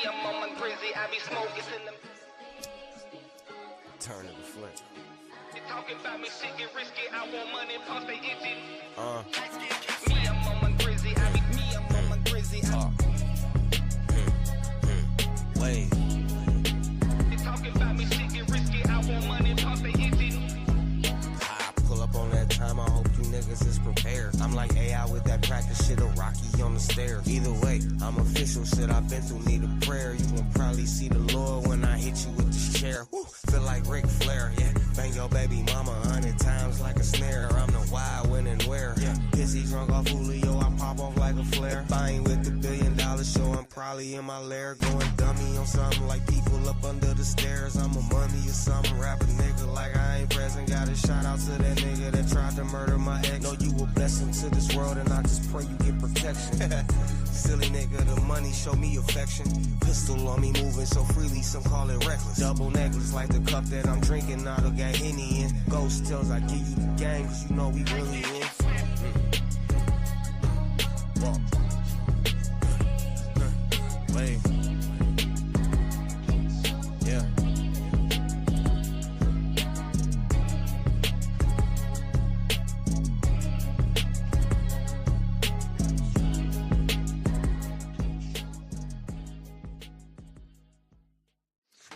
I'm on my grizzly, I be smoking till them. Turn of the flip. They talking about me, shit get risky. I want money, pumps they itching. Me, I'm on my grizzly, I be me, I'm on my grizzly. Wait. They talking about me, shit get risky. I want money, pumps they itching. I pull up on that time, I hope you niggas is prepared. I'm like AI with that practice shit, a Rocky on the stairs. Either way, I'm official, shit I've been through, need a prayer. You gon' probably see the Lord when I hit you with this chair. Woo. Feel like Ric Flair, yeah. Bang your baby mama 100 times like a snare. I'm the why, when, and where. Yeah. Pissy drunk off Julio, I pop off like a flare. If I ain't with the $1 billion show, I'm probably in my lair. Going dummy on something like people up under the stairs. I'm a mummy or something, rap a nigga like I ain't present. Got a shout out to that nigga that tried to murder my ex. Know you a blessing to this world and I just pray you get protection. Silly nigga, the money show me affection. Pistol on me moving so freely, some call it reckless. Double necklace like the cup that I'm drinking, now I got Henny in. Ghost tells I give you the game, cause you know we really in. Walk. Wait. Yeah.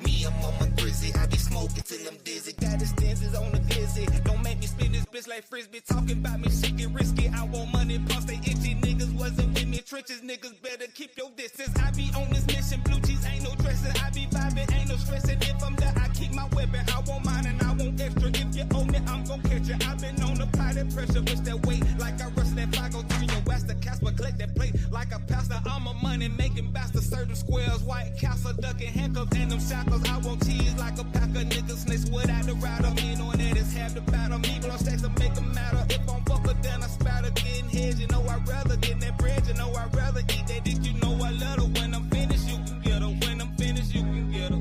Me, I'm on my grizzly, I be smoking till I'm dizzy. Got the stances on the glizzy. Don't make me spin this bitch like frisbee. Talking about me, shit get risky. I want money, pumps they itchy. Niggas wasn't with me, trenches. Niggas better keep your distance. I be on this mission, blue cheese ain't no dressing. I be vibing, ain't no stressing. If I'm there, I keep my weapon. I want mine and I want extra. If you own it, I'm gon' catch it. I've been on the potty pressure, bitch that weight. Like I rush that fire, go turn your west to Casper, collect that plate. Like a pastor, I'm a money making bastard. Certain squares, white castle, ducking handcuffs and them shackles. I want cheese like a pack of niggas, snakes without the rider. Me on that is half the battle. Me blow stacks to make them matter. If I'm fucker, then I spatter. Getting heads, you know I'd rather get that bread. You know I'd rather eat that dick. You know I love her. When I'm finished, you can get her. When I'm finished, you can get her.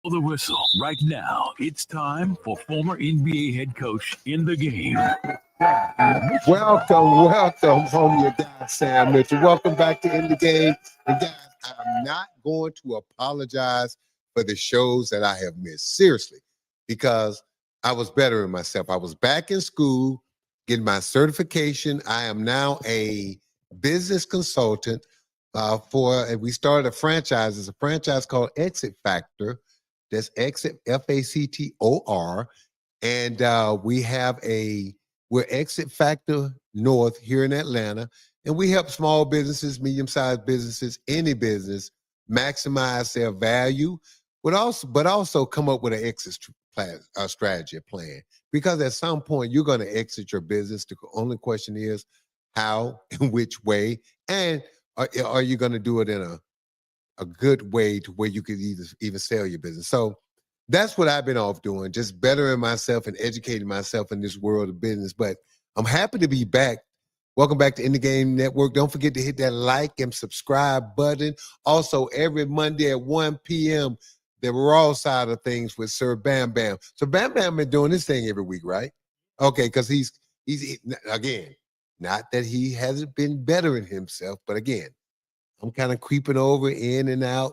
The whistle. Right now, it's time for former NBA head coach in the game. Welcome home, your guy Sam Mitchell. Welcome back to In the Game. And guys, I'm not going to apologize for the shows that I have missed, seriously, because I was bettering myself. I was back in school, getting my certification. I am now a business consultant and we started a franchise. It's a franchise called Exit Factor. That's Exit, Factor. And we're Exit Factor North here in Atlanta. And we help small businesses, medium-sized businesses, any business maximize their value, but also come up with an exit strategy plan. Because at some point, you're going to exit your business. The only question is how and which way. And are you going to do it in a good way to where you could even sell your business? So that's what I've been off doing, just bettering myself and educating myself in this world of business. But I'm happy to be back. Welcome back to In the Game Network. Don't forget to hit that like and subscribe button. Also, every Monday at 1 p.m., the raw side of things with Sir Bam Bam. So Bam Bam been doing this thing every week, right? Okay, because he's again, not that he hasn't been bettering himself, but again, I'm kind of creeping over in and out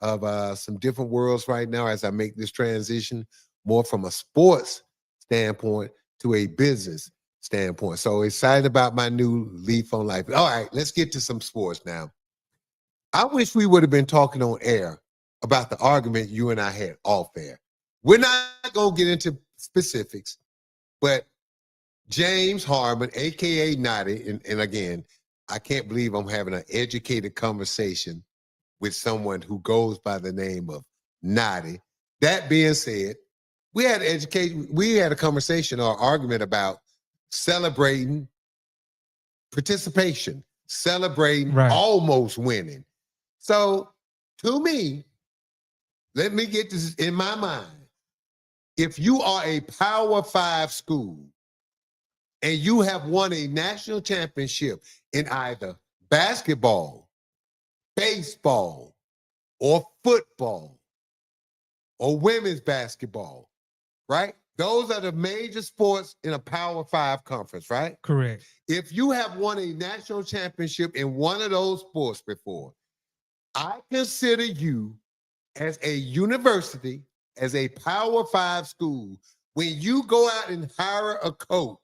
of some different worlds right now as I make this transition more from a sports standpoint to a business standpoint. So excited about my new leaf on life. All right, let's get to some sports now. I wish we would have been talking on air about the argument you and I had off air. We're not going to get into specifics, but James Harmon, a.k.a. Naughty, and again, I can't believe I'm having an educated conversation with someone who goes by the name of Naughty. That being said, we had a conversation or argument about celebrating participation, celebrating almost winning. So to me, let me get this in my mind. If you are a Power 5 school and you have won a national championship in either basketball, baseball, or football, or women's basketball, right? Those are the major sports in a Power 5 conference, right? Correct. If you have won a national championship in one of those sports before, I consider you as a university, as a Power 5 school, when you go out and hire a coach,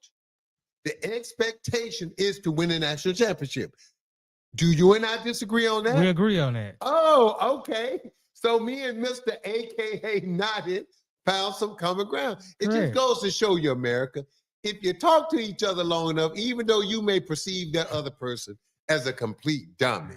the expectation is to win a national championship. Do you and I disagree on that? We agree on that. Oh, okay. So me and Mr. AKA Naughty found some common ground. It just goes to show you, America, if you talk to each other long enough, even though you may perceive that other person as a complete dummy,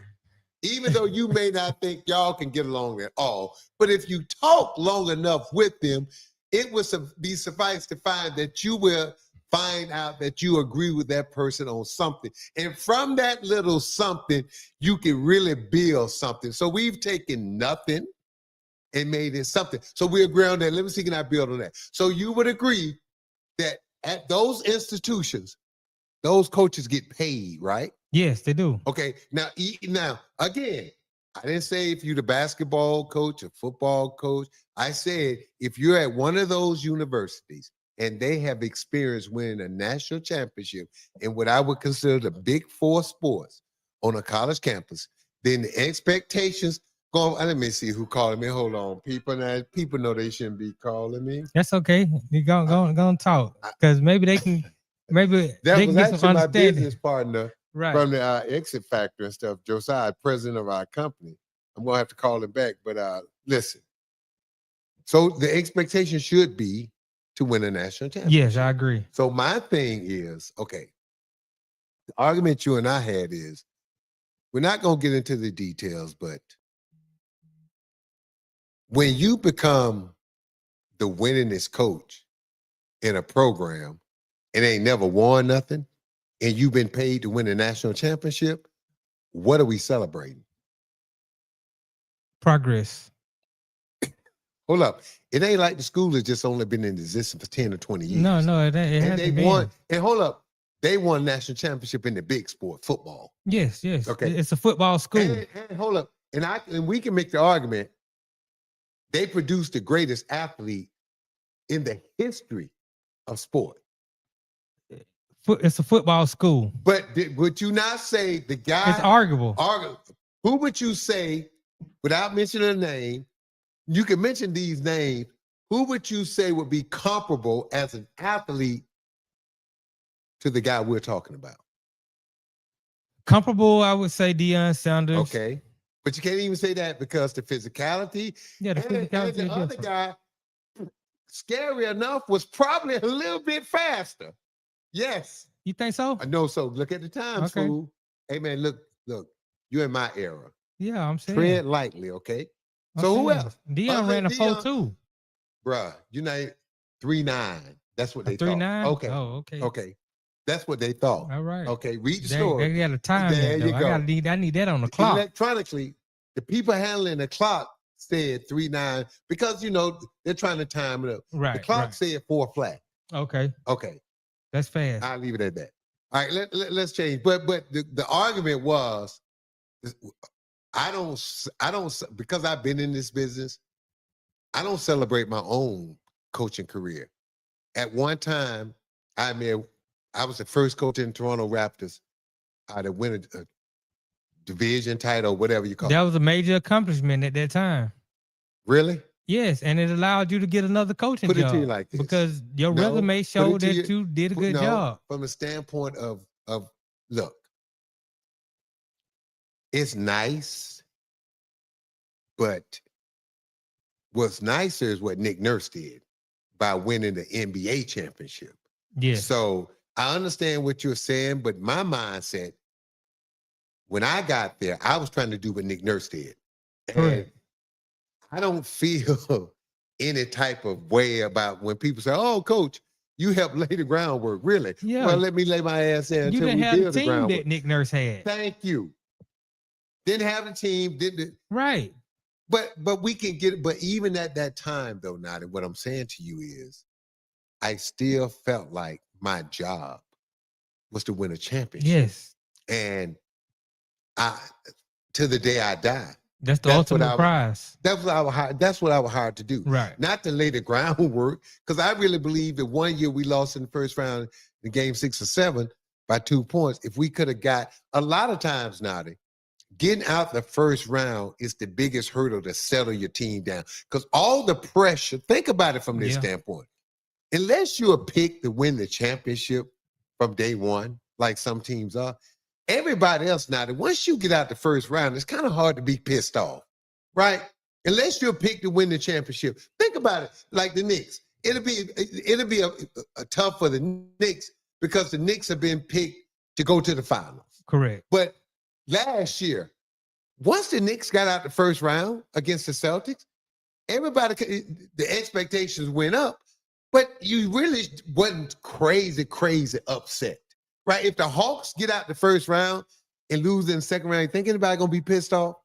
even though you may not think y'all can get along at all, but if you talk long enough with them, it would be suffice to find that you will find out that you agree with that person on something. And from that little something, you can really build something. So we've taken nothing and made it something. So we agree on that. Let me see, can I build on that? So you would agree that at those institutions, those coaches get paid, right? Yes, they do. Okay, now again, I didn't say if you're the basketball coach or football coach. I said if you're at one of those universities and they have experience winning a national championship in what I would consider the big four sports on a college campus, then the expectations go. Let me see who called me. Hold on, people know they shouldn't be calling me. That's okay. You go talk because maybe they can. Maybe that they was can get actually some my understanding. business partner. Right. From the Exit Factor and stuff, Josiah, president of our company. I'm going to have to call him back, but listen. So the expectation should be to win a national championship. Yes, I agree. So my thing is, okay, the argument you and I had is, we're not going to get into the details, but when you become the winningest coach in a program and ain't never won nothing, and you've been paid to win a national championship, what are we celebrating? Progress. Hold up. It ain't like the school has just only been in existence for 10 or 20 years. No, it hasn't they been. won. And hold up. They won national championship in the big sport, football. Yes. Okay. It's a football school. And hold up. And we can make the argument They produced the greatest athlete in the history of sport. It's a football school. But would you not say the guy? It's arguable. Who would you say, without mentioning a name, you can mention these names, who would you say would be comparable as an athlete to the guy we're talking about? Comparable, I would say Deion Sanders. Okay. But you can't even say that because the physicality. Yeah, the physicality. And the other guy, scary enough, was probably a little bit faster. Yes. You think so? I know so. Look at the times, Okay. fool. Hey, man, look, you're in my era. Yeah, I'm saying. Tread lightly, okay? So who else? Deion ran a 4.2. Bruh, you know, 3.9. That's what they 3.9? thought. Okay. Oh, okay. Okay. That's what they thought. All right. Okay, read the story. They got a time There there, you though. go. I need that on the clock. Electronically, the people handling the clock said 3.9 because, you know, they're trying to time it up. Right. The clock said 4 flat. Okay. Okay. That's fast. I'll leave it at that. All right, let's change. But the argument was, I don't because I've been in this business, I don't celebrate my own coaching career. At one time, I was the first coach in Toronto Raptors to win a division title, whatever you call it. That was a major accomplishment at that time. Really? Yes, and it allowed you to get another coaching job. Put it to you like this. Because your resume showed that you did a good job. From a standpoint of look, it's nice, but what's nicer is what Nick Nurse did by winning the NBA championship. Yeah. So I understand what you're saying, but my mindset, when I got there, I was trying to do what Nick Nurse did. And I don't feel any type of way about when people say, "Oh, coach, you helped lay the groundwork." Really? Yeah. Well, let me lay my ass there You until didn't we have the build the team groundwork. that Nick Nurse had. Thank you. Didn't have the team. Didn't. Right. But we can get. But even at that time, though, Nadi, what I'm saying to you is, I still felt like my job was to win a championship. Yes. And to the day I die. That's the ultimate prize. That's what I was hired to do. Right. Not to lay the groundwork, because I really believe that one year we lost in the first round in game 6 or 7 by 2 points. If we could have got a lot of times, Nadi, getting out the first round is the biggest hurdle to settle your team down. Because all the pressure, think about it from this standpoint. Unless you're picked to win the championship from day one, like some teams are, everybody else now, once you get out the first round, it's kind of hard to be pissed off, right? Unless you're picked to win the championship. Think about it, like the Knicks. It'll be a tough for the Knicks because the Knicks have been picked to go to the finals. Correct. But last year, once the Knicks got out the first round against the Celtics, the expectations went up, but you really wasn't crazy upset. Right? If the Hawks get out the first round and lose in the second round, you think anybody gonna be pissed off?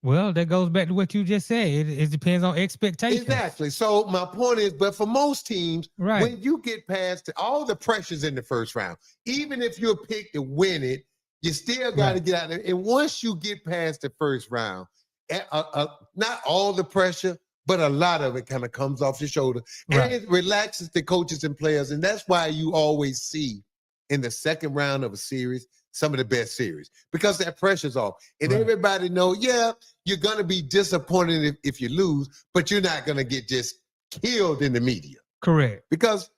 Well, that goes back to what you just said. It depends on expectations. Exactly. So my point is, but for most teams, right, when you get past all the pressures in the first round, even if you're picked to win it, you still got to get out there. And once you get past the first round, not all the pressure, but a lot of it kind of comes off your shoulder, and it relaxes the coaches and players. And that's why you always see in the second round of a series, some of the best series, because that pressure's off. And everybody know, you're going to be disappointed if you lose, but you're not going to get just killed in the media. Correct. Because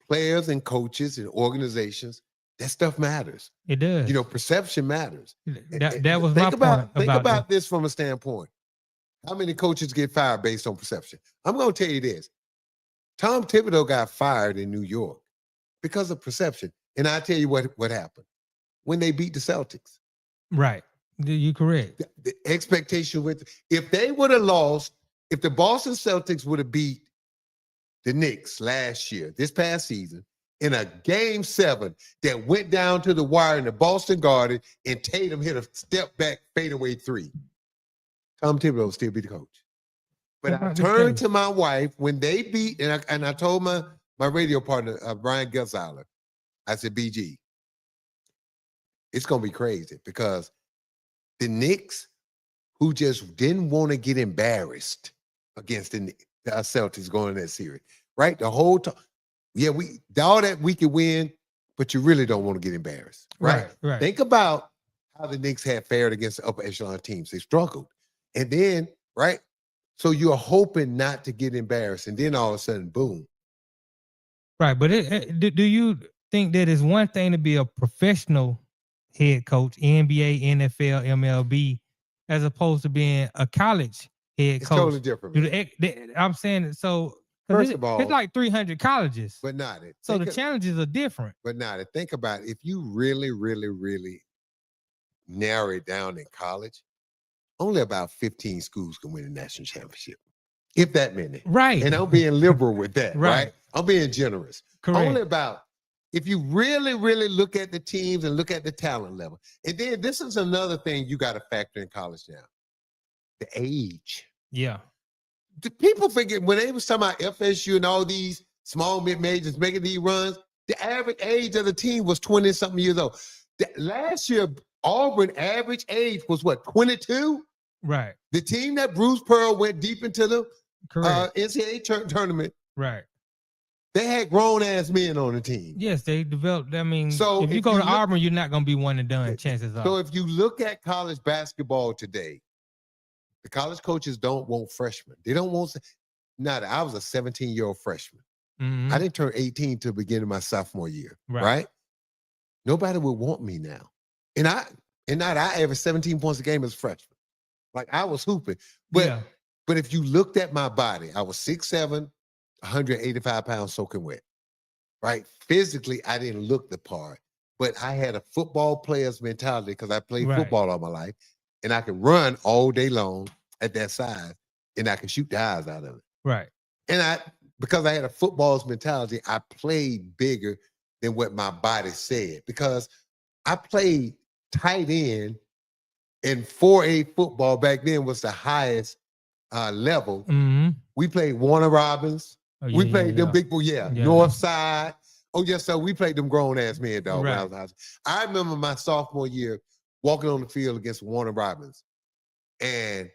players and coaches and organizations, that stuff matters. It does. You know, perception matters. That was my point. Think about this from a standpoint. How many coaches get fired based on perception? I'm going to tell you this. Tom Thibodeau got fired in New York because of perception. And I tell you what happened. When they beat the Celtics. Right. You're correct. The expectation if they would have lost, if the Boston Celtics would have beat the Knicks last year, this past season, in a game 7 that went down to the wire in the Boston Garden and Tatum hit a step back fadeaway 3, Tom Thibodeau will still be the coach. But I turned to my wife when they beat, and I told my radio partner, Brian Gutzeiler, I said, BG, it's going to be crazy because the Knicks, who just didn't want to get embarrassed against the Celtics going in that series, right? The whole time, yeah, all that we could win, but you really don't want to get embarrassed, right? Right. Think about how the Knicks had fared against the upper echelon teams. They struggled. And then, right? So you're hoping not to get embarrassed. And then all of a sudden, boom. Right. But do you think that it's one thing to be a professional head coach, NBA, NFL, MLB, as opposed to being a college head It's coach? totally different. Man. I'm saying it so. First of all, it's like 300 colleges. But not it. So the challenges are different. But not it. Think about it. If you really, really, really narrow it down in college, only about 15 schools can win a national championship. If that many. Right. And I'm being liberal with that, right? I'm being generous. Correct. Only about, if you really, really look at the teams and look at the talent level. And then this is another thing you got to factor in college now. The age. Yeah. The people forget when they was talking about FSU and all these small mid-majors making these runs, the average age of the team was 20-something years old. Last year, Auburn average age was what, 22? Right. The team that Bruce Pearl went deep into the NCAA tournament. Right. They had grown-ass men on the team. Yes, they developed. I mean, so if you go to Auburn, you're not going to be one and done. Chances are. So if you look at college basketball today, the college coaches don't want freshmen. They don't want. I was a 17-year-old freshman. Mm-hmm. I didn't turn 18 until the beginning of my sophomore year. Right? Nobody would want me now. And I averaged 17 points a game as a freshman. Like I was hooping. But if you looked at my body, I was 6'7", 185 pounds soaking wet. Right? Physically, I didn't look the part. But I had a football player's mentality because I played football all my life. And I could run all day long at that size, and I could shoot the eyes out of it. Right. And because I had a football's mentality, I played bigger than what my body said. Because I played tight end, and 4A football back then was the highest level. Mm-hmm. We played Warner Robins. We played them big boys, North Side. Oh, yes, sir. We played them grown-ass men, dog. When I was in high school. I remember my sophomore year walking on the field against Warner Robins. And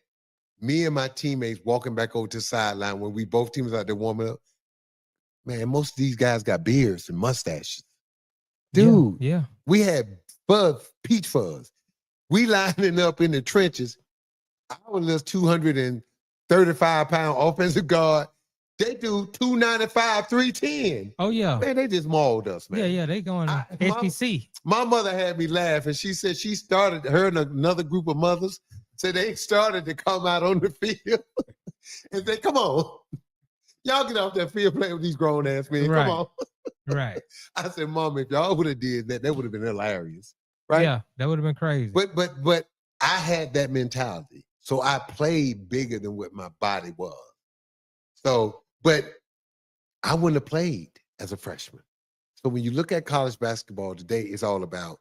me and my teammates walking back over to the sideline when we both teams out there warming up. Man, most of these guys got beards and mustaches. Dude, we had peach fuzz. We lining up in the trenches. I was little 235-pound offensive guard. They do 295, 310. Oh, yeah. Man, they just mauled us, man. Yeah, they going SEC. My mother had me laugh, and she said she started, her and another group of mothers, said they started to come out on the field and say, come on. Y'all get off that field playing with these grown-ass men. Come on. Right. I said, Mom, if y'all would have did that, that would have been hilarious. Right? Yeah, that would have been crazy. But I had that mentality. So I played bigger than what my body was. So, but I wouldn't have played as a freshman. So when you look at college basketball today, it's all about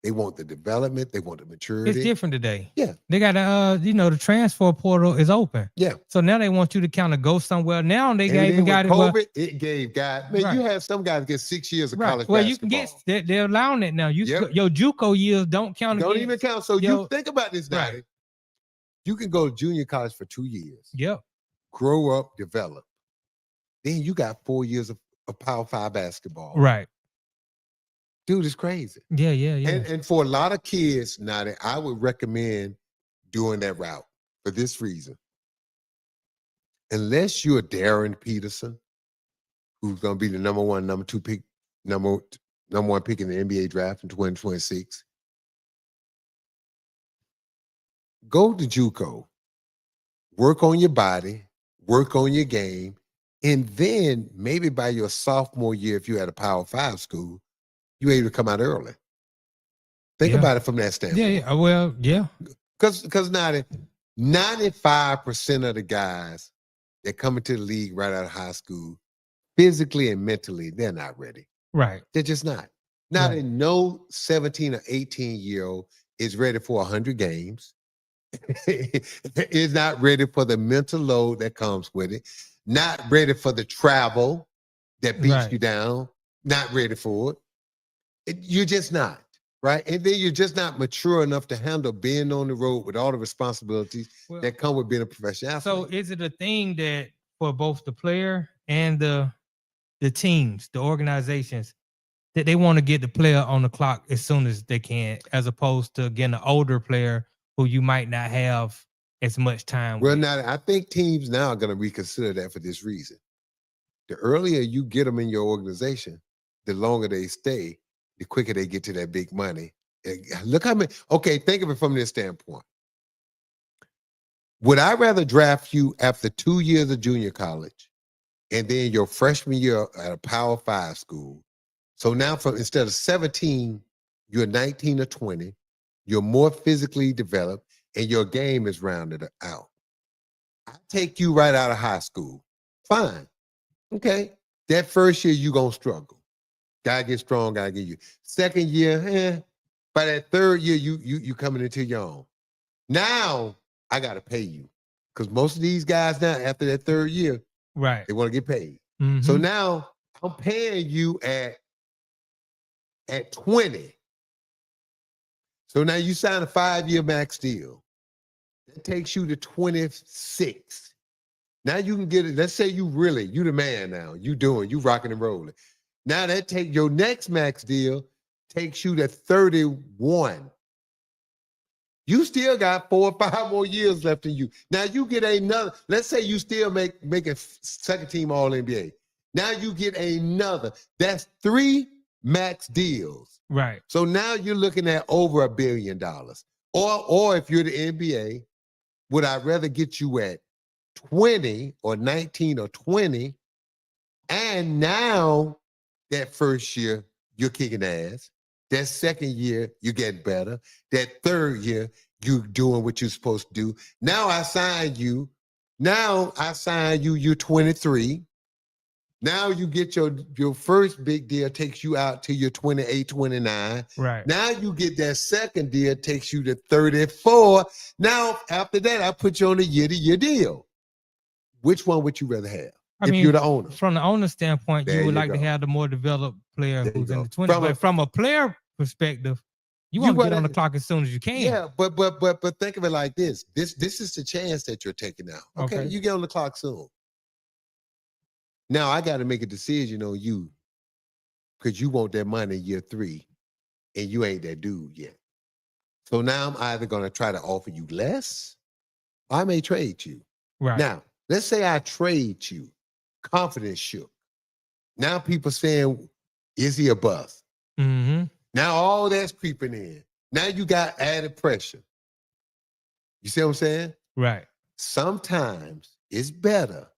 they want the development, they want the maturity. It's different today. Yeah. They got the transfer portal is open. Yeah. So now they want you to kind of go somewhere. Now they even got COVID, it gave guys. Man, you have some guys get 6 years of college basketball. Well, you can get they're allowing it now. Your JUCO years don't count. Don't even count. So you think about this, now. Right. You can go to junior college for 2 years. Yep. Grow up, develop. Then you got 4 years of Power 5 basketball. Right. Dude, it's crazy. Yeah. And for a lot of kids, Nadi, I would recommend doing that route for this reason. Unless you're Darren Peterson, who's going to be the number one pick in the NBA draft in 2026, go to JUCO, work on your body, work on your game, and then maybe by your sophomore year, if you're at a Power 5 school, you're able to come out early. Think about it from that standpoint. Yeah. Well, yeah. Because 95% of the guys that come into the league right out of high school, physically and mentally, they're not ready. Right. They're just not. No 17 or 18-year-old is ready for 100 games. Is not ready for the mental load that comes with it. Not ready for the travel that beats you down. Not ready for it. You're just not. right? And then you're just not mature enough to handle being on the road with all the responsibilities that come with being a professional athlete. So is it a thing that for both the player and the teams, the organizations, that they want to get the player on the clock as soon as they can, as opposed to getting an older player who you might not have as much time Well, with? now I think teams now are going to reconsider that for this reason. The earlier you get them in your organization, the longer they stay, the quicker they get to that big money. Look how many. Okay, think of it from this standpoint. Would I rather draft you after 2 years of junior college and then your freshman year at a Power 5 school? So now instead of 17, you're 19 or 20, you're more physically developed, and your game is rounded out. I take you right out of high school. Fine. Okay. That first year, you're going to struggle. Gotta get strong, gotta get you. Second year, by that third year, you coming into your own. Now, I got to pay you. Because most of these guys now, after that third year, Right. they want to get paid. Mm-hmm. So now, I'm paying you at 20. So now you sign a 5-year max deal. That takes you to 26. Now you can get it. Let's say you the man now. You rocking and rolling. Now that take your next max deal takes you to 31. You still got 4 or 5 more years left in you. Now you get another. Let's say you still make a second team All NBA. Now you get another. That's 3 max deals. Right. So now you're looking at over $1 billion. Or if you're the NBA, would I rather get you at 20 or 19 or 20? And now that first year, you're kicking ass. That second year, you get better. That third year, you doing what you're supposed to do. Now I sign you. You're 23. Now you get your first big deal, takes you out to your 28, 29. Right. Now you get that second deal, takes you to 34. Now, after that, I put you on a year-to-year deal. Which one would you rather have? If you're the owner. From the owner standpoint, There you would you like go. to have the more developed player There you who's in go. the 20s. But from a player perspective, you want to get on the clock as soon as you can. Yeah, but think of it like this. This is the chance that you're taking now. Okay, you get on the clock soon. Now I got to make a decision on you because you want that money in year 3 and you ain't that dude yet. So now I'm either going to try to offer you less or I may trade you. Right. Now, let's say I trade you. Confidence shook. Now people saying, is he a bust? Mm-hmm. Now all that's creeping in. Now you got added pressure. You see what I'm saying? Right. Sometimes it's better.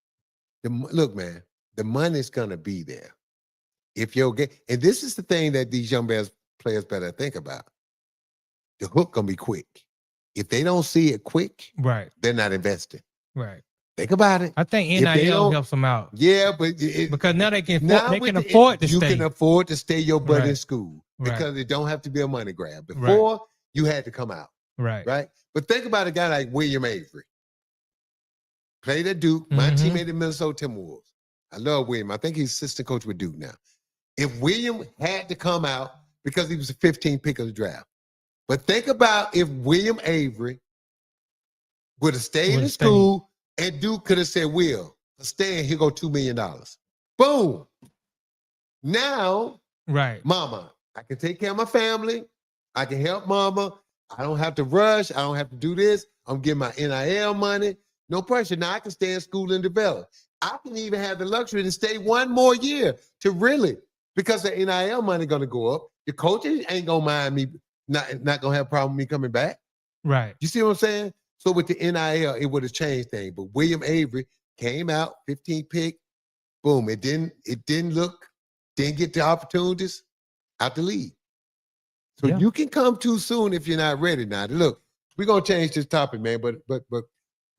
Look, man, the money's gonna be there. If you'll get, and this is the thing that these young players better think about. The hook gonna be quick. If they don't see it quick, right, they're not investing. Right. Think about it. I think NIL helps them out. Yeah, but because now they can afford to stay. You can afford to stay your butt in school Right. because it don't have to be a money grab. Before you had to come out. Right. Right. But think about a guy like William Avery. Played at Duke. My teammate at Minnesota Timberwolves. I love William. I think he's assistant coach with Duke now. If William had to come out because he was a 15th pick of the draft. But think about if William Avery would have stayed in school and Duke could have said, Will, stay and here go $2 million. Boom. Now, mama, I can take care of my family. I can help mama. I don't have to rush. I don't have to do this. I'm getting my NIL money. No pressure. Now I can stay in school and develop. I can even have the luxury to stay 1 more year to really, because the NIL money going to go up. The coaches ain't going to mind me, not going to have a problem with me coming back. Right. You see what I'm saying? So with the NIL, it would have changed things. But William Avery came out, 15th pick. Boom. It didn't get the opportunities out the league. So you can come too soon if you're not ready now. Look, we're going to change this topic, man. But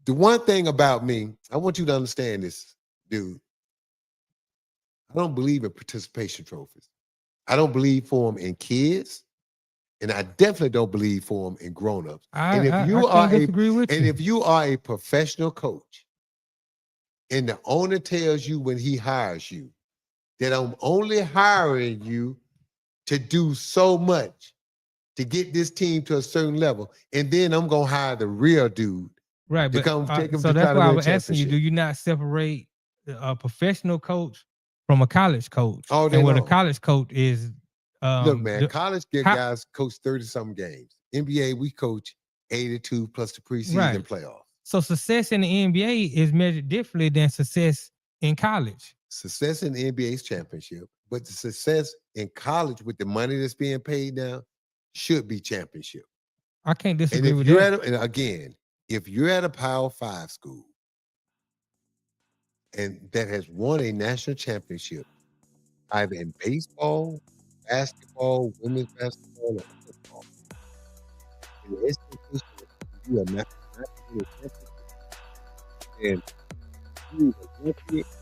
the one thing about me, I want you to understand this, dude. I don't believe in participation trophies. I don't believe for them in kids. And I definitely don't believe for them in grown-ups. And if you are a professional coach and the owner tells you when he hires you that I'm only hiring you to do so much, to get this team to a certain level, and then I'm gonna hire the real dude Right, to but come take them so to try that's to why I win a was asking you: do championship you not separate a professional coach from a college coach? all day And what a long. college coach is, Look, man, the, college get how, guys coach 30-some games. NBA, we coach 82 plus the preseason Right. playoffs. so success in the NBA is measured differently than success in college. Success in the NBA's championship, but the success in college with the money that's being paid now should be championship. I can't And disagree if with you're that. at and again, if you're at a Power 5 school and that has won a national championship, either in baseball, basketball, women's basketball, or football, and the expectation is you are not winning a championship, then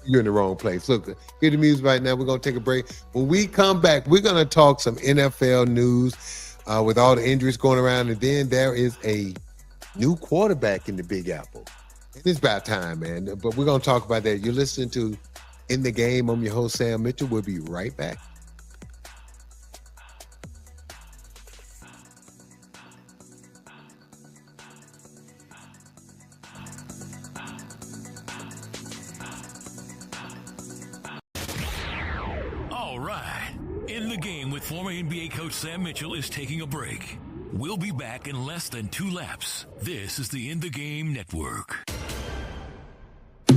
you're in the wrong place. Look, hear the music right now. We're going to take a break. When we come back, we're going to talk some NFL news with all the injuries going around. And then there is a new quarterback in the Big Apple. It's about time, man. But we're going to talk about that. You're listening to In the Game. I'm your host, Sam Mitchell. We'll be right back. All right. In the Game with former NBA coach Sam Mitchell is taking a break. We'll be back in less than 2 laps. This is the In the Game Network.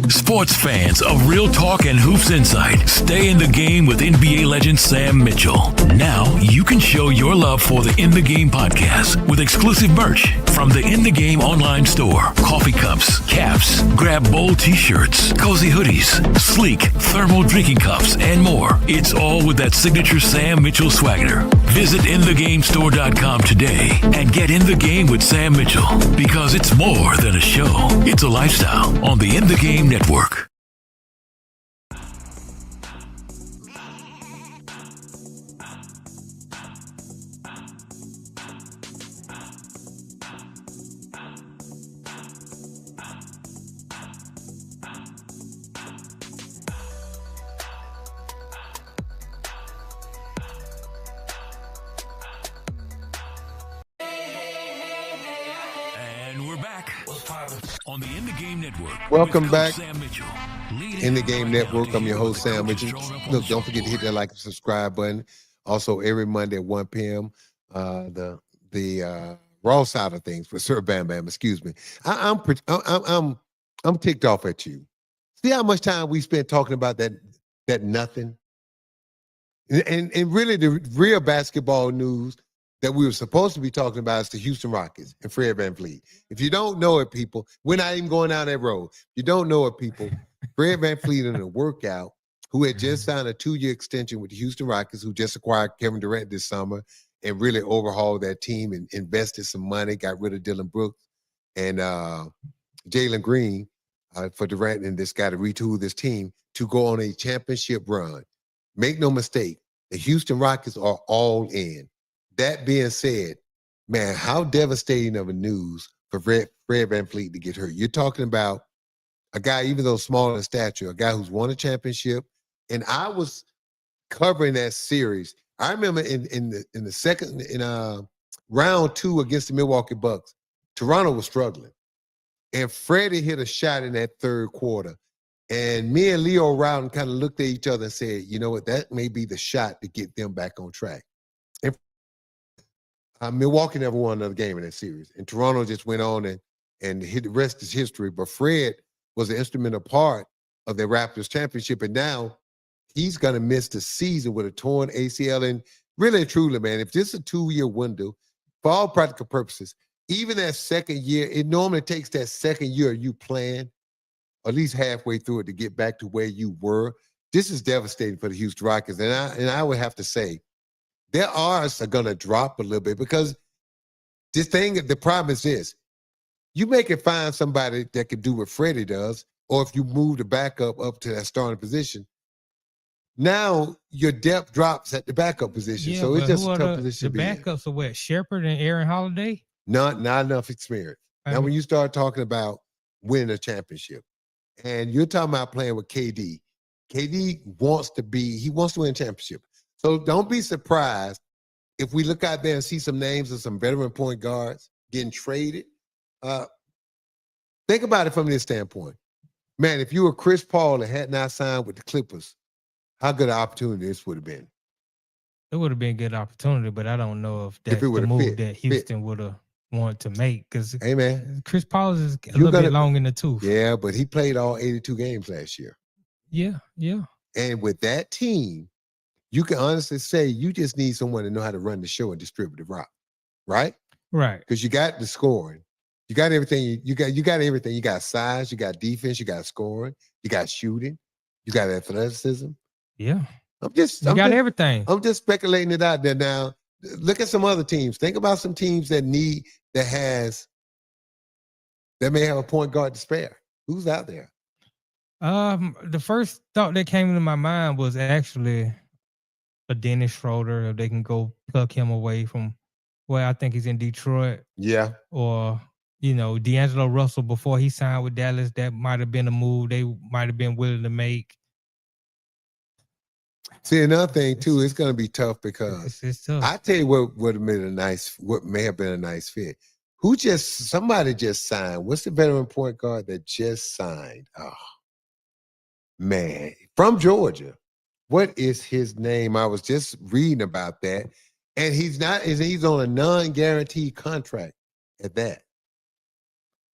Sports fans of Real Talk and Hoops Insight, stay in the game with NBA legend Sam Mitchell. Now you can show your love for the In the Game podcast with exclusive merch from the In the Game online store. Coffee cups, caps, grab bold t-shirts, cozy hoodies, sleek thermal drinking cups, and more. It's all with that signature Sam Mitchell swagger. Visit InTheGameStore.com today and get in the game with Sam Mitchell, because it's more than a show. It's a lifestyle on the In the Game Network. And we're back on the In the Game Network. Welcome with back. Coach Sam Mitchell. In the Game Network. I'm your host, Sam Mitchell. Look, don't forget to hit that like and subscribe button. Also, every Monday at 1 p.m., the raw side of things for Sir Bam Bam. Excuse me. I'm ticked off at you. See how much time we spent talking about that nothing, and really the real basketball news that we were supposed to be talking about is the Houston Rockets and Fred VanVleet. If you don't know it, people, we're not even going down that road. If you don't know it, people, Fred VanVleet in a workout, who had just signed a 2-year extension with the Houston Rockets, who just acquired Kevin Durant this summer and really overhauled that team and invested some money, got rid of Dylan Brooks and Jalen Green for Durant and this guy to retool this team to go on a championship run. Make no mistake, the Houston Rockets are all in. That being said, man, how devastating of a news for Fred VanVleet to get hurt. You're talking about a guy, even though smaller in stature, a guy who's won a championship. And I was covering that series. I remember in the second round 2 against the Milwaukee Bucks, Toronto was struggling, and Freddie hit a shot in that third quarter. And me and Leo Rowden kind of looked at each other and said, you know what, that may be the shot to get them back on track. And Milwaukee never won another game in that series. And Toronto just went on and the rest is history. But Fred was an instrumental part of the Raptors championship. And now he's going to miss the season with a torn ACL. And really, truly, man, if this is a 2-year window, for all practical purposes, even that second year, it normally takes that second year you plan, at least halfway through it, to get back to where you were. This is devastating for the Houston Rockets. And I would have to say, their odds are going to drop a little bit because the problem is this. You make it find somebody that can do what Freddie does, or if you move the backup up to that starting position, now your depth drops at the backup position. Yeah, so it's but just who a are tough position the to be in. backups are what? Shepard and Aaron Holiday? Not enough experience. Now, when you start talking about winning a championship, and you're talking about playing with KD, KD wants to win a championship. So don't be surprised if we look out there and see some names of some veteran point guards getting traded, think about it from this standpoint. Man, if you were Chris Paul and had not signed with the Clippers, how good an opportunity this would have been. It would have been a good opportunity, but I don't know if that's it the would've move that Houston would have wanted to make. Because Hey, man, Chris Paul is a little bit long in the tooth. Yeah, but he played all 82 games last year. Yeah. And with that team, you can honestly say you just need someone to know how to run the show and distribute the rock, right? Right. Because you got the scoring, you got everything. You got everything. You got size, you got defense, you got scoring, you got shooting, you got athleticism. Yeah. I'm just everything. I'm just speculating it out there now. Look at some other teams. Think about some teams that may have a point guard to spare. Who's out there? The first thought that came into my mind was actually a Dennis Schroeder. If they can go pluck him away from where I think he's in Detroit. Yeah. Or, D'Angelo Russell before he signed with Dallas, that might have been a move they might have been willing to make. See, another thing too, it's going to be tough because it's tough. I tell you what may have been a nice fit. Somebody just signed. What's the veteran point guard that just signed? Oh, man, from Georgia. What is his name? I was just reading about that. And he's on a non-guaranteed contract at that.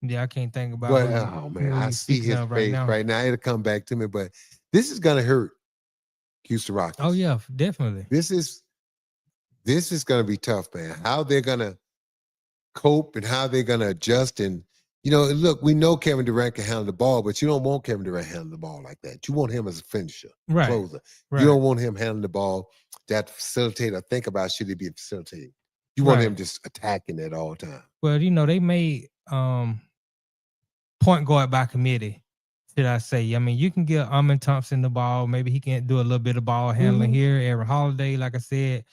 Yeah, I can't think about it. Oh, man, I see his face right now. It'll come back to me, but this is going to hurt Houston Rockets. Oh, yeah, definitely. This is going to be tough, man. How they're going to cope and how they're going to adjust. And, look, we know Kevin Durant can handle the ball, but you don't want Kevin Durant handling the ball like that. You want him as a finisher, closer. Right. You don't want him handling the ball that facilitate or think about should he be facilitating. You want him just attacking at all times. Well, they made point guard by committee, should I say. I mean, you can get Amin Thompson the ball. Maybe he can do a little bit of ball handling here. Aaron Holiday, like I said.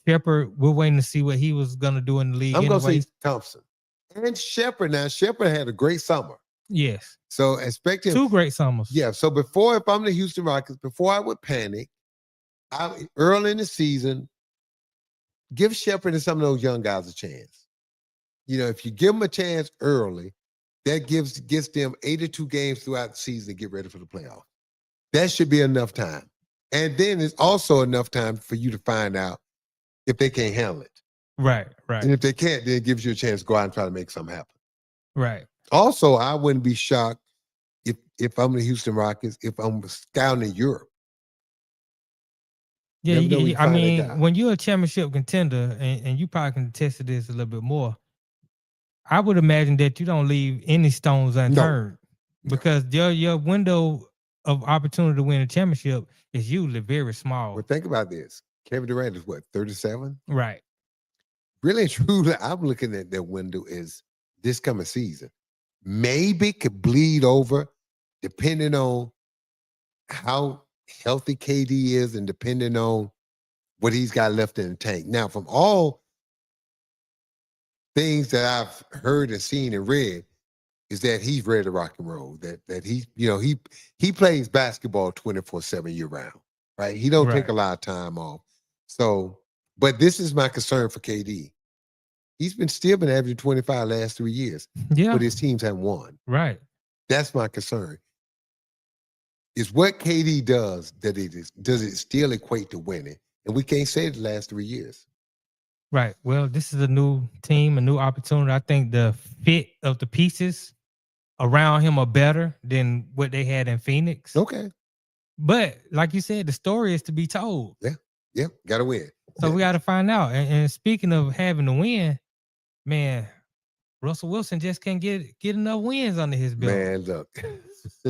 Shepherd, we're waiting to see what he was going to do in the league. I'm going to say Thompson. And Shepherd. Now, Shepherd had a great summer. Yes. So expect him. 2 great summers. Yeah. So if I'm the Houston Rockets, before I would panic, early in the season, give Shepherd and some of those young guys a chance. If you give them a chance early, that gets them 82 games throughout the season to get ready for the playoffs. That should be enough time. And then it's also enough time for you to find out if they can't handle it. Right. And if they can't, then it gives you a chance to go out and try to make something happen. Right. Also, I wouldn't be shocked if I'm the Houston Rockets, if I'm scouting in Europe. Yeah, I mean, when you're a championship contender, and you probably can attest to this a little bit more, I would imagine that you don't leave any stones unturned because your window of opportunity to win a championship is usually very small. Well, think about this. Kevin Durant is what, 37? Right. Really and truly, I'm looking at that window is this coming season. Maybe could bleed over depending on how healthy KD is and depending on what he's got left in the tank. Now, from all things that I've heard and seen and read, is that he's ready to rock and roll. That he plays basketball 24/7 year round, right? He don't take a lot of time off. So, but this is my concern for KD. He's still been averaging 25 last 3 years. Yeah. But his teams haven't won. Right. That's my concern. Is what KD does does it still equate to winning? And we can't say it the last 3 years. Right. Well, this is a new team, a new opportunity. I think the fit of the pieces around him are better than what they had in Phoenix. Okay. But like you said, the story is to be told. Yeah. Got to win. So we got to find out. And speaking of having to win, man, Russell Wilson just can't get enough wins under his belt. Man, look.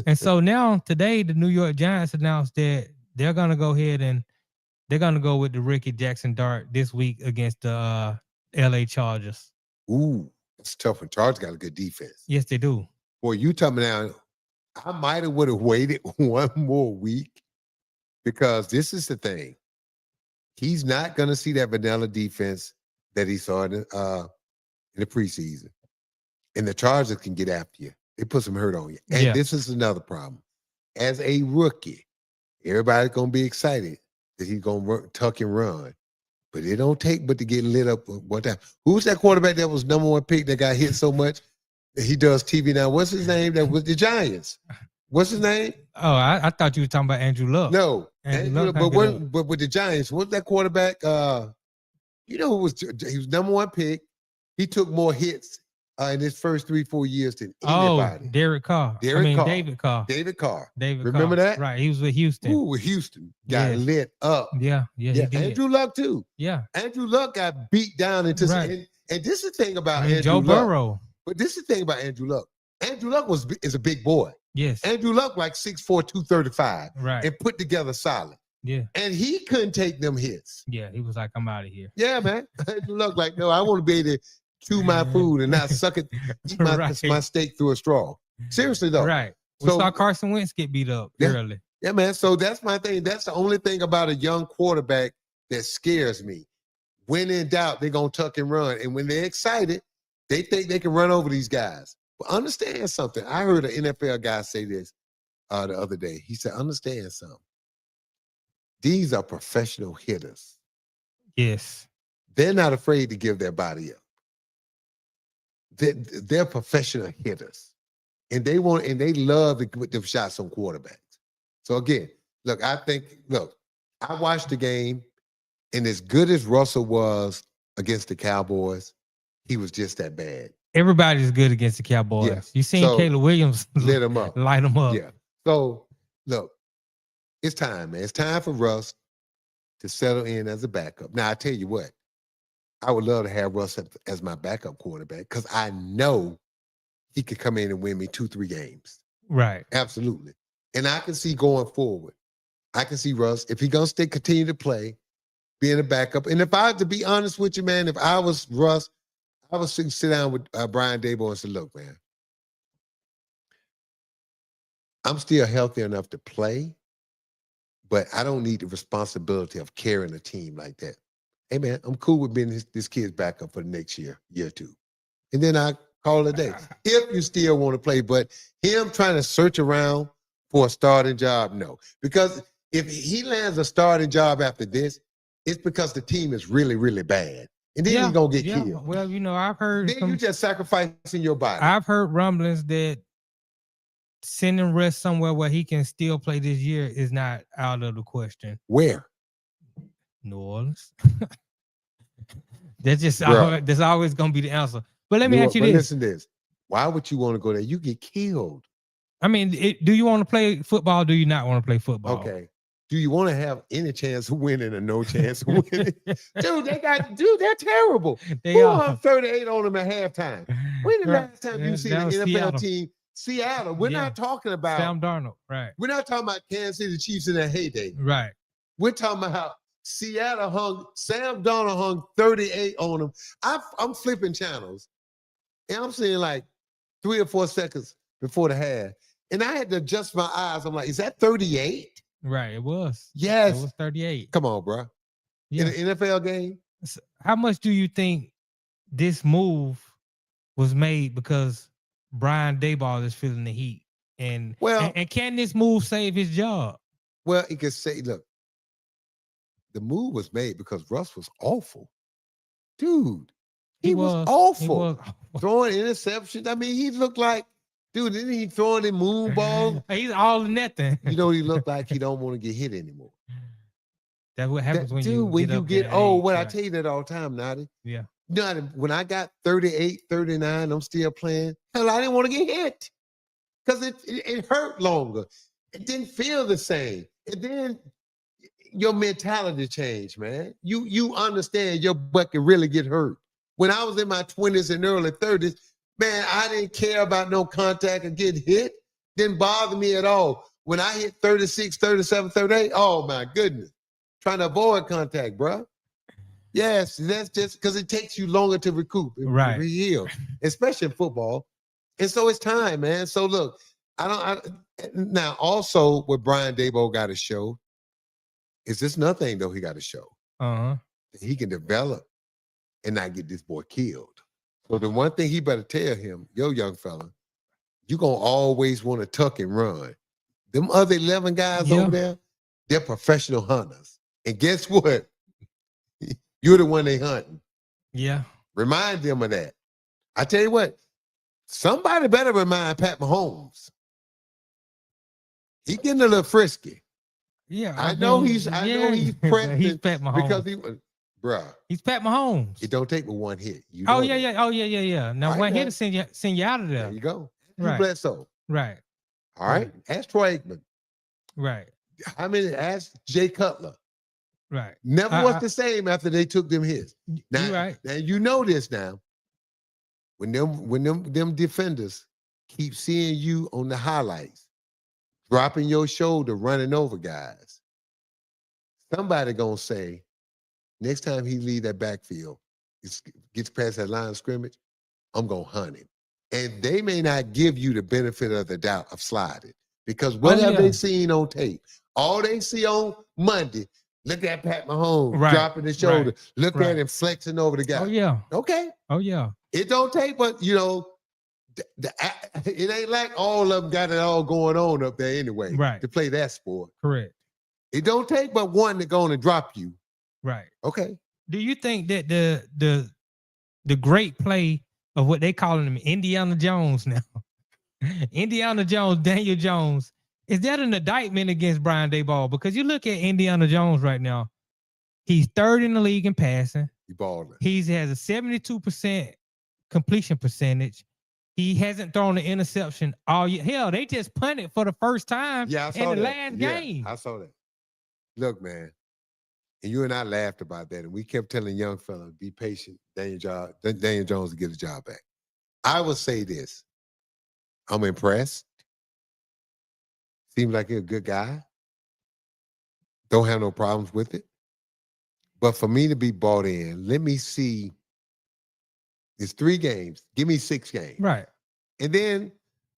And so now today, the New York Giants announced that they're going to go ahead and they're going to go with the Ricky Jackson dart this week against the LA Chargers. Ooh, it's tough when Chargers got a good defense. Yes, they do. Boy, you tell me now, I might have would have waited one more week because this is the thing. He's not going to see that vanilla defense that he saw in the preseason. And the Chargers can get after you. They put some hurt on you. And this is another problem. As a rookie, everybody's going to be excited that he's going to tuck and run. But it don't take but to get lit up one time. Who's that quarterback that was number 1 pick that got hit so much? He does TV now. What's his name? That was the Giants. What's his name? Oh, I thought you were talking about Andrew Luck. No, Andrew Luck but with the Giants, what's that quarterback? You know who he was number 1 pick. He took more hits in his first 3-4 years than anybody. David Carr. David Carr. Remember that? Right. He was with Houston. Ooh, with Houston. Got lit up. Yeah, he did. Andrew Luck too. Yeah. Andrew Luck got beat down into and this is the thing about Andrew Joe Luck. Burrow. But this is the thing about Andrew Luck. Andrew Luck is a big boy. Yes. Andrew Luck like 6'4", 235. Right. And put together solid. Yeah. And he couldn't take them hits. Yeah, he was like, I'm out of here. Yeah, man. Andrew Luck like, no, I want to be able to chew my food and not suck it, eat my steak through a straw. Seriously though. Right. We saw Carson Wentz get beat up early. Yeah, man. So that's my thing. That's the only thing about a young quarterback that scares me. When in doubt, they're going to tuck and run. And when they're excited, they think they can run over these guys. But understand something. I heard an NFL guy say this the other day. He said, understand something. These are professional hitters. Yes. They're not afraid to give their body up. They're professional hitters. And they love to put them shots on quarterbacks. So again, look, I watched the game, and as good as Russell was against the Cowboys, he was just that bad. Everybody's good against the Cowboys. Yeah. You seen Caleb Williams light him up. Yeah. So look, it's time, man. It's time for Russ to settle in as a backup. Now, I tell you what, I would love to have Russ as my backup quarterback because I know he could come in and win me 2-3 games. Right. Absolutely. And I can see going forward. I can see Russ, if he's going to continue to play, being a backup. And if I had to be honest with you, man, if I was Russ, I would sit down with Brian Daboll and say, look, man, I'm still healthy enough to play, but I don't need the responsibility of carrying a team like that. Hey, man, I'm cool with being this kid's backup for the next year or two. And then I call it a day. If you still want to play, but him trying to search around for a starting job, no. Because if he lands a starting job after this, it's because the team is really, really bad. And then he's going to get killed. Well, I've heard. Then you just sacrificing your body. I've heard rumblings that sending Russ somewhere where he can still play this year is not out of the question. Where? New Orleans. That's always going to be the answer. But let me ask you this. Listen to this. Why would you want to go there? You get killed. I mean, do you want to play football? Or do you not want to play football? Okay. Do you want to have any chance of winning or no chance of winning? They're terrible. They are 38 on them at halftime. When the last time you see the NFL team? Seattle. We're not talking about Sam Darnold, right? We're not talking about Kansas City Chiefs in their heyday. Right. We're talking about how Sam Darnold hung 38 on them. I'm flipping channels, and I'm seeing like 3 or 4 seconds before the half. And I had to adjust my eyes. I'm like, is that 38? Right, it was. Yes. It was 38. Come on, bro. Yeah. In an NFL game? How much do you think this move was made because Brian Daboll is feeling the heat? And can this move save his job? Well, it could say, look, the move was made because Russ was awful. Dude, he was awful. He was throwing interceptions. I mean, he looked like, dude, isn't he throwing in moon balls? He's all or nothing. You know, he looked like he don't want to get hit anymore. That's what happens when you get old. Well, I tell you that all the time, Nadi. Yeah. When I got 38, 39, I'm still playing. Hell, I didn't want to get hit because it hurt longer. It didn't feel the same. And then your mentality changed, man. You understand your butt can really get hurt. When I was in my 20s and early 30s, man, I didn't care about no contact or getting hit. Didn't bother me at all. When I hit 36, 37, 38, oh my goodness. Trying to avoid contact, bro. Yes, that's just because it takes you longer to recoup, right? Heal, especially in football. And so it's time, man. So look, now also what Brian Daboll got to show is this another thing though he got to show. He can develop and not get this boy killed. So the one thing he better tell him, yo, young fella, you're going to always want to tuck and run. Them other 11 guys over there, they're professional hunters. And guess what? You're the one they hunting. Yeah. Remind them of that. I tell you what, somebody better remind Pat Mahomes. He getting a little frisky. Yeah. I know he's pressed. He's Pat Mahomes. Because bruh. He's Pat Mahomes. It don't take but one hit. You Oh, know yeah, that. yeah. Oh, yeah. Now, one hit to send you out of there. There you go. Right. You Bledsoe. Right. All right. Ask Troy Aikman. Right. How many? Ask Jay Cutler. Right. Never was the same after they took them hits. Now, you right. Now you know this now. When them defenders keep seeing you on the highlights, dropping your shoulder, running over guys, somebody gonna say, next time he leave that backfield, gets past that line of scrimmage, I'm gonna hunt him. And they may not give you the benefit of the doubt of sliding. Because what have they seen on tape? All they see on Monday, look at Pat Mahomes dropping his shoulder. Look at him flexing over the guy. Oh, yeah. Okay. Oh, yeah. It don't take, but, it ain't like all of them got it all going on up there anyway to play that sport. Correct. It don't take but one to go and drop you. Right. Okay. Do you think that the great play of what they calling him Indiana Jones now, Indiana Jones, Daniel Jones, is that an indictment against Brian Daboll? Because you look at Indiana Jones right now, he's third in the league in passing. He balling. He has a 72% completion percentage. He hasn't thrown an interception all year. Hell, they just punted for the first time in the last game. I saw that. Look, man, and you and I laughed about that, and we kept telling young fellas, be patient. Daniel Jones will get his job back. I will say this. I'm impressed. Seems like he's a good guy. Don't have no problems with it. But for me to be bought in, let me see. It's 3 games. Give me 6 games. Right. And then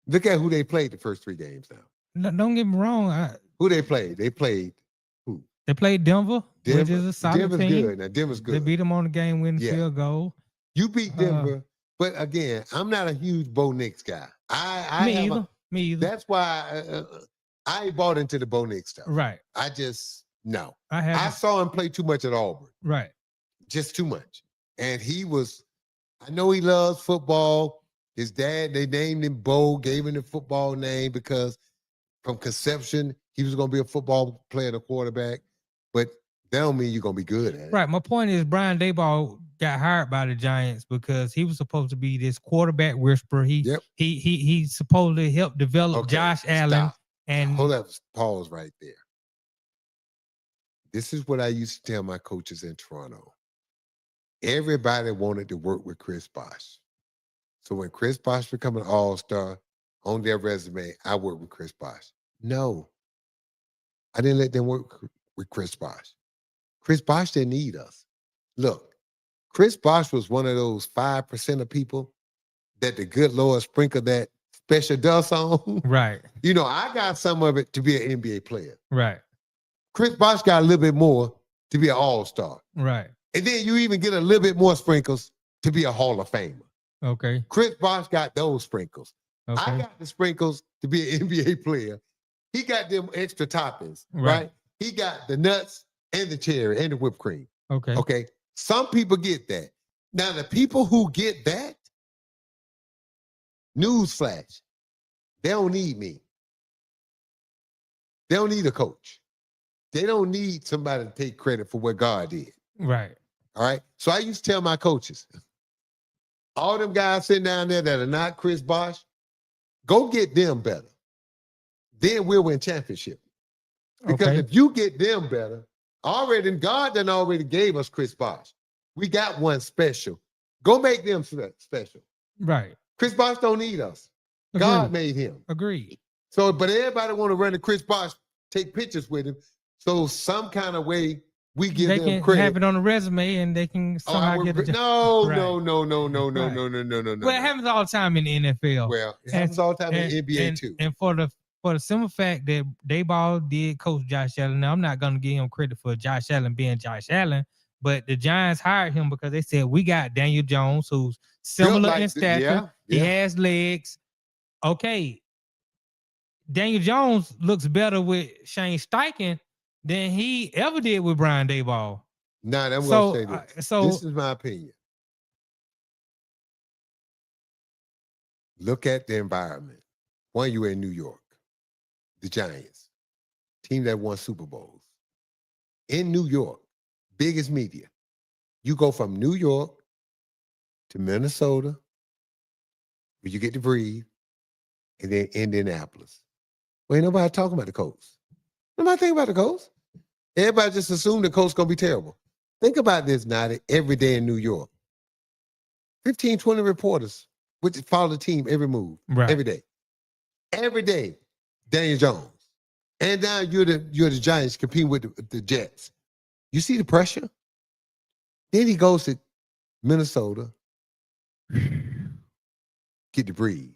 look at who they played the first 3 games now. No, don't get me wrong. Who they played? They played who? They played Denver, which is a solid Denver's team. good. Now, Denver's good. They beat them on the game-winning field goal. You beat Denver. But again, I'm not a huge Bo Nix guy. Me either. That's why I ain't bought into the Bo Nix stuff. Right. I just, no. I saw him play too much at Auburn. Right. Just too much. And I know he loves football. His dad, they named him Bo, gave him the football name because from conception, he was going to be a football player and a quarterback. But that don't mean you're going to be good at it. Right. My point is Brian Daboll got hired by the Giants because he was supposed to be this quarterback whisperer. He supposed to help develop Josh Allen. Stop. And hold up, pause right there. This is what I used to tell my coaches in Toronto. Everybody wanted to work with Chris Bosh. So when Chris Bosh became an all-star on their resume, I worked with Chris Bosh. No, I didn't let them work with Chris Bosh. Chris Bosh didn't need us. Look, Chris Bosh was one of those 5% of people that the good Lord sprinkled that special dust on. Right. I got some of it to be an NBA player. Right. Chris Bosh got a little bit more to be an all-star. Right. And then you even get a little bit more sprinkles to be a Hall of Famer. Okay. Chris Bosh got those sprinkles. Okay. I got the sprinkles to be an NBA player. He got them extra toppings, right? He got the nuts and the cherry and the whipped cream. Okay. Okay. Some people get that. Now, the people who get that, newsflash, they don't need me. They don't need a coach. They don't need somebody to take credit for what God did. Right. All right. So I used to tell my coaches, all them guys sitting down there that are not Chris Bosh, go get them better. Then we'll win championship. Because if you get them better, God done already gave us Chris Bosh. We got one special. Go make them special. Right. Chris Bosh don't need us. Agreed. God made him. Agreed. So, but everybody want to run to Chris Bosh, take pictures with him. So some kind of way we give them credit. They can have it on a resume and they can somehow get a job. No. Well, it happens all the time in the NFL. Well, it happens all the time in the NBA too. And for the simple fact that Daboll did coach Josh Allen. Now, I'm not going to give him credit for Josh Allen being Josh Allen, but the Giants hired him because they said, we got Daniel Jones, who's similar in stature. He has legs. Okay. Daniel Jones looks better with Shane Steichen than he ever did with Brian Daboll. Now, I'm So, going to say this. so This is my opinion. Look at the environment. One, you were in New York, the Giants, team that won Super Bowls. In New York, biggest media. You go from New York to Minnesota, where you get to breathe, and then Indianapolis. Well, ain't nobody talking about the Colts. Nobody think about the Colts. Everybody just assume the Colts going to be terrible. Think about this, Nadi, every day in New York. 15, 20 reporters which follow the team every move, every day. Every day, Daniel Jones. And now you're the Giants competing with the Jets. You see the pressure? Then he goes to Minnesota, get to breathe,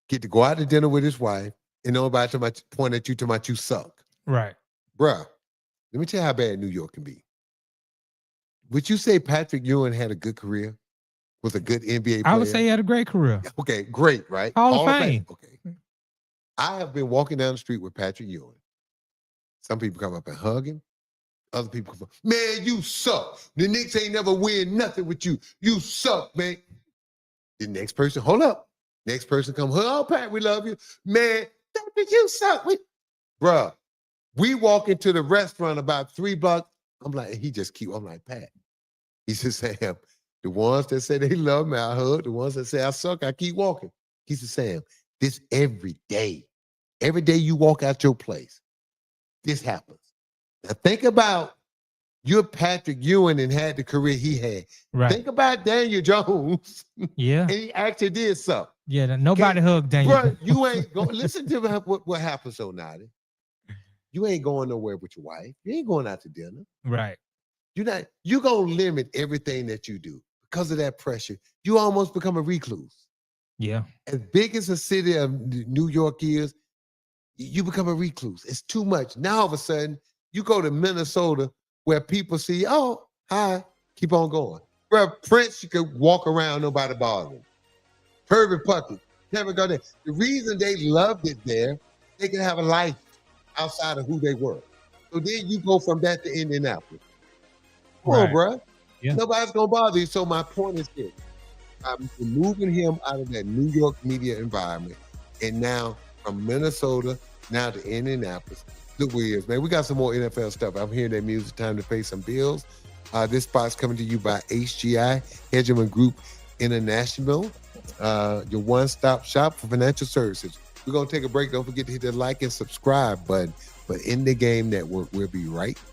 get to go out to dinner with his wife, and nobody point at you talking about you suck. Right. Bruh, let me tell you how bad New York can be. Would you say Patrick Ewing had a good career? Was a good NBA player? I would say he had a great career. Okay, great, right? Hall of Fame. Okay. I have been walking down the street with Patrick Ewing. Some people come up and hug him. Other people come up, man, you suck. The Knicks ain't never win nothing with you. You suck, man. The next person, hold up. Next person come, oh, Pat, we love you. Man, you suck. Bruh, we walk into the restaurant about 3 blocks. I'm like, I'm like, Pat. He said, Sam, the ones that say they love me, I hug. The ones that say I suck, I keep walking. He said, Sam, this every day. Every day you walk out your place, this happens. Now think about you're Patrick Ewing and had the career he had. Right. Think about Daniel Jones. Yeah. And he actually did suck. Yeah, nobody hugged Daniel. Bro, you ain't going, listen to what happens so Nadi. You ain't going nowhere with your wife. You ain't going out to dinner. Right. You're going to limit everything that you do. Because of that pressure, you almost become a recluse. Yeah. As big as the city of New York is, you become a recluse. It's too much. Now, all of a sudden, you go to Minnesota where people see, oh, hi, keep on going. Bro, Prince, you could walk around, nobody bothers him. Herbie Puckett, Kevin Garnett. The reason they loved it there, they could have a life outside of who they were. So then you go from that to Indianapolis. Come on, bro. Yeah. Nobody's going to bother you. So my point is this. I'm removing him out of that New York media environment. And now from Minnesota, now to Indianapolis. Look where he is, man. We got some more NFL stuff. I'm hearing that music. Time to pay some bills. This spot's coming to you by HGI, Hegemon Group International, your one-stop shop for financial services. We're going to take a break. Don't forget to hit the like and subscribe button. But In the Game Network, we'll be right back.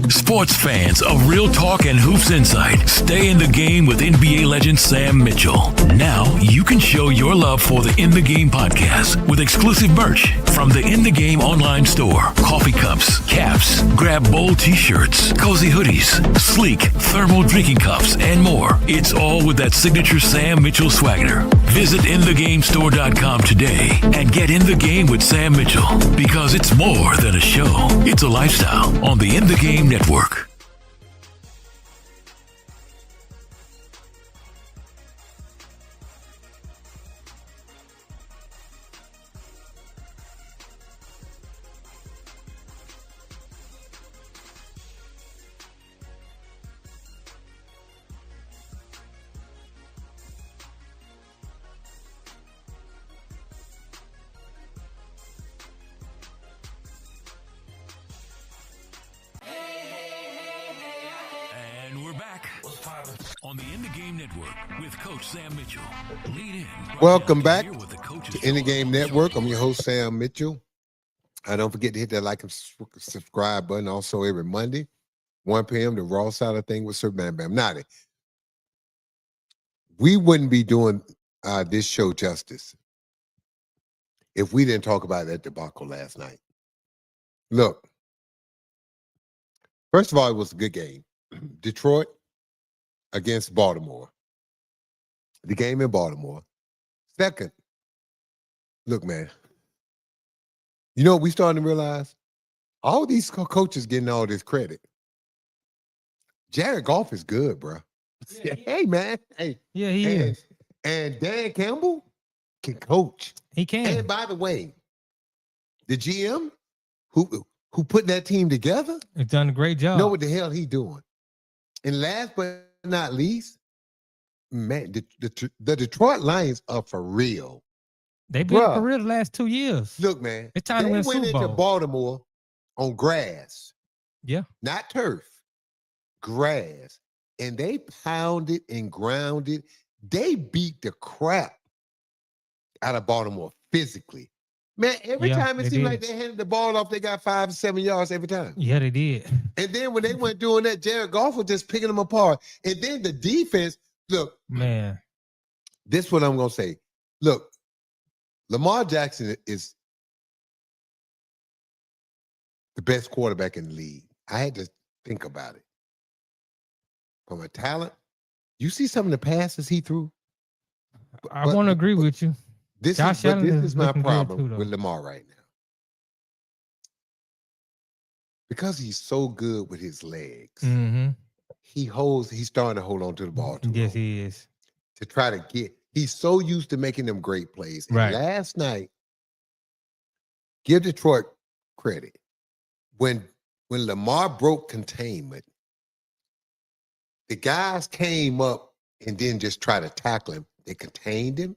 Sports fans of Real Talk and Hoops Insight, stay in the game with NBA legend Sam Mitchell. Now you can show your love for the In the Game podcast with exclusive merch from the In the Game online store. Coffee cups, caps, grab bold t-shirts, cozy hoodies, sleek thermal drinking cups, and more. It's all with that signature Sam Mitchell swagger. Visit InTheGameStore.com today and get in the game with Sam Mitchell, because it's more than a show. It's a lifestyle on the In the Game Network. Game Network with Coach Sam Mitchell. Lead in. Right Welcome now, back hear what the coaches to tell In the us Game on the Network. show. I'm your host, Sam Mitchell. Don't forget to hit that like and subscribe button. Also, every Monday, 1 p.m., the Raw Side of Thing with Sir Bam Bam. Now, we wouldn't be doing this show justice if we didn't talk about that debacle last night. Look, first of all, it was a good game. Detroit against Baltimore. The game in Baltimore. Second, look, man, you know what we starting to realize? All these coaches getting all this credit. Jared Goff is good, bro. Yeah, Hey, man. Hey. Yeah, he is. And Dan Campbell can coach. He can. And by the way, the GM who put that team together He's done a great job. know what the hell he doing. And last but not least, man, the Detroit Lions are for real. They've been Bruh. for real the last 2 years. Look, man, It's time to they win a went Super into Bowl. Baltimore on grass, Yeah. not turf, grass. And they pounded and grounded. They beat the crap out of Baltimore physically. Man, every Yeah, time it they seemed did. like they handed the ball off, they got 5 to 7 yards every time. Yeah, they did. And then when they went doing that, Jared Goff was just picking them apart. And then the defense, look, Man. this is what I'm going to say. Look, Lamar Jackson is the best quarterback in the league. I had to think about it. From a talent, you see some of the passes he threw? I But- want to agree but- with you. This Josh is, but Allen this is is my looking good problem too, though. with Lamar right now. Because he's so good with his legs, Mm-hmm. he's starting to hold on to the ball too Yes, long he is. to try to he's so used to making them great plays. And Right. last night, give Detroit credit. When Lamar broke containment, the guys came up and didn't just try to tackle him. They contained him.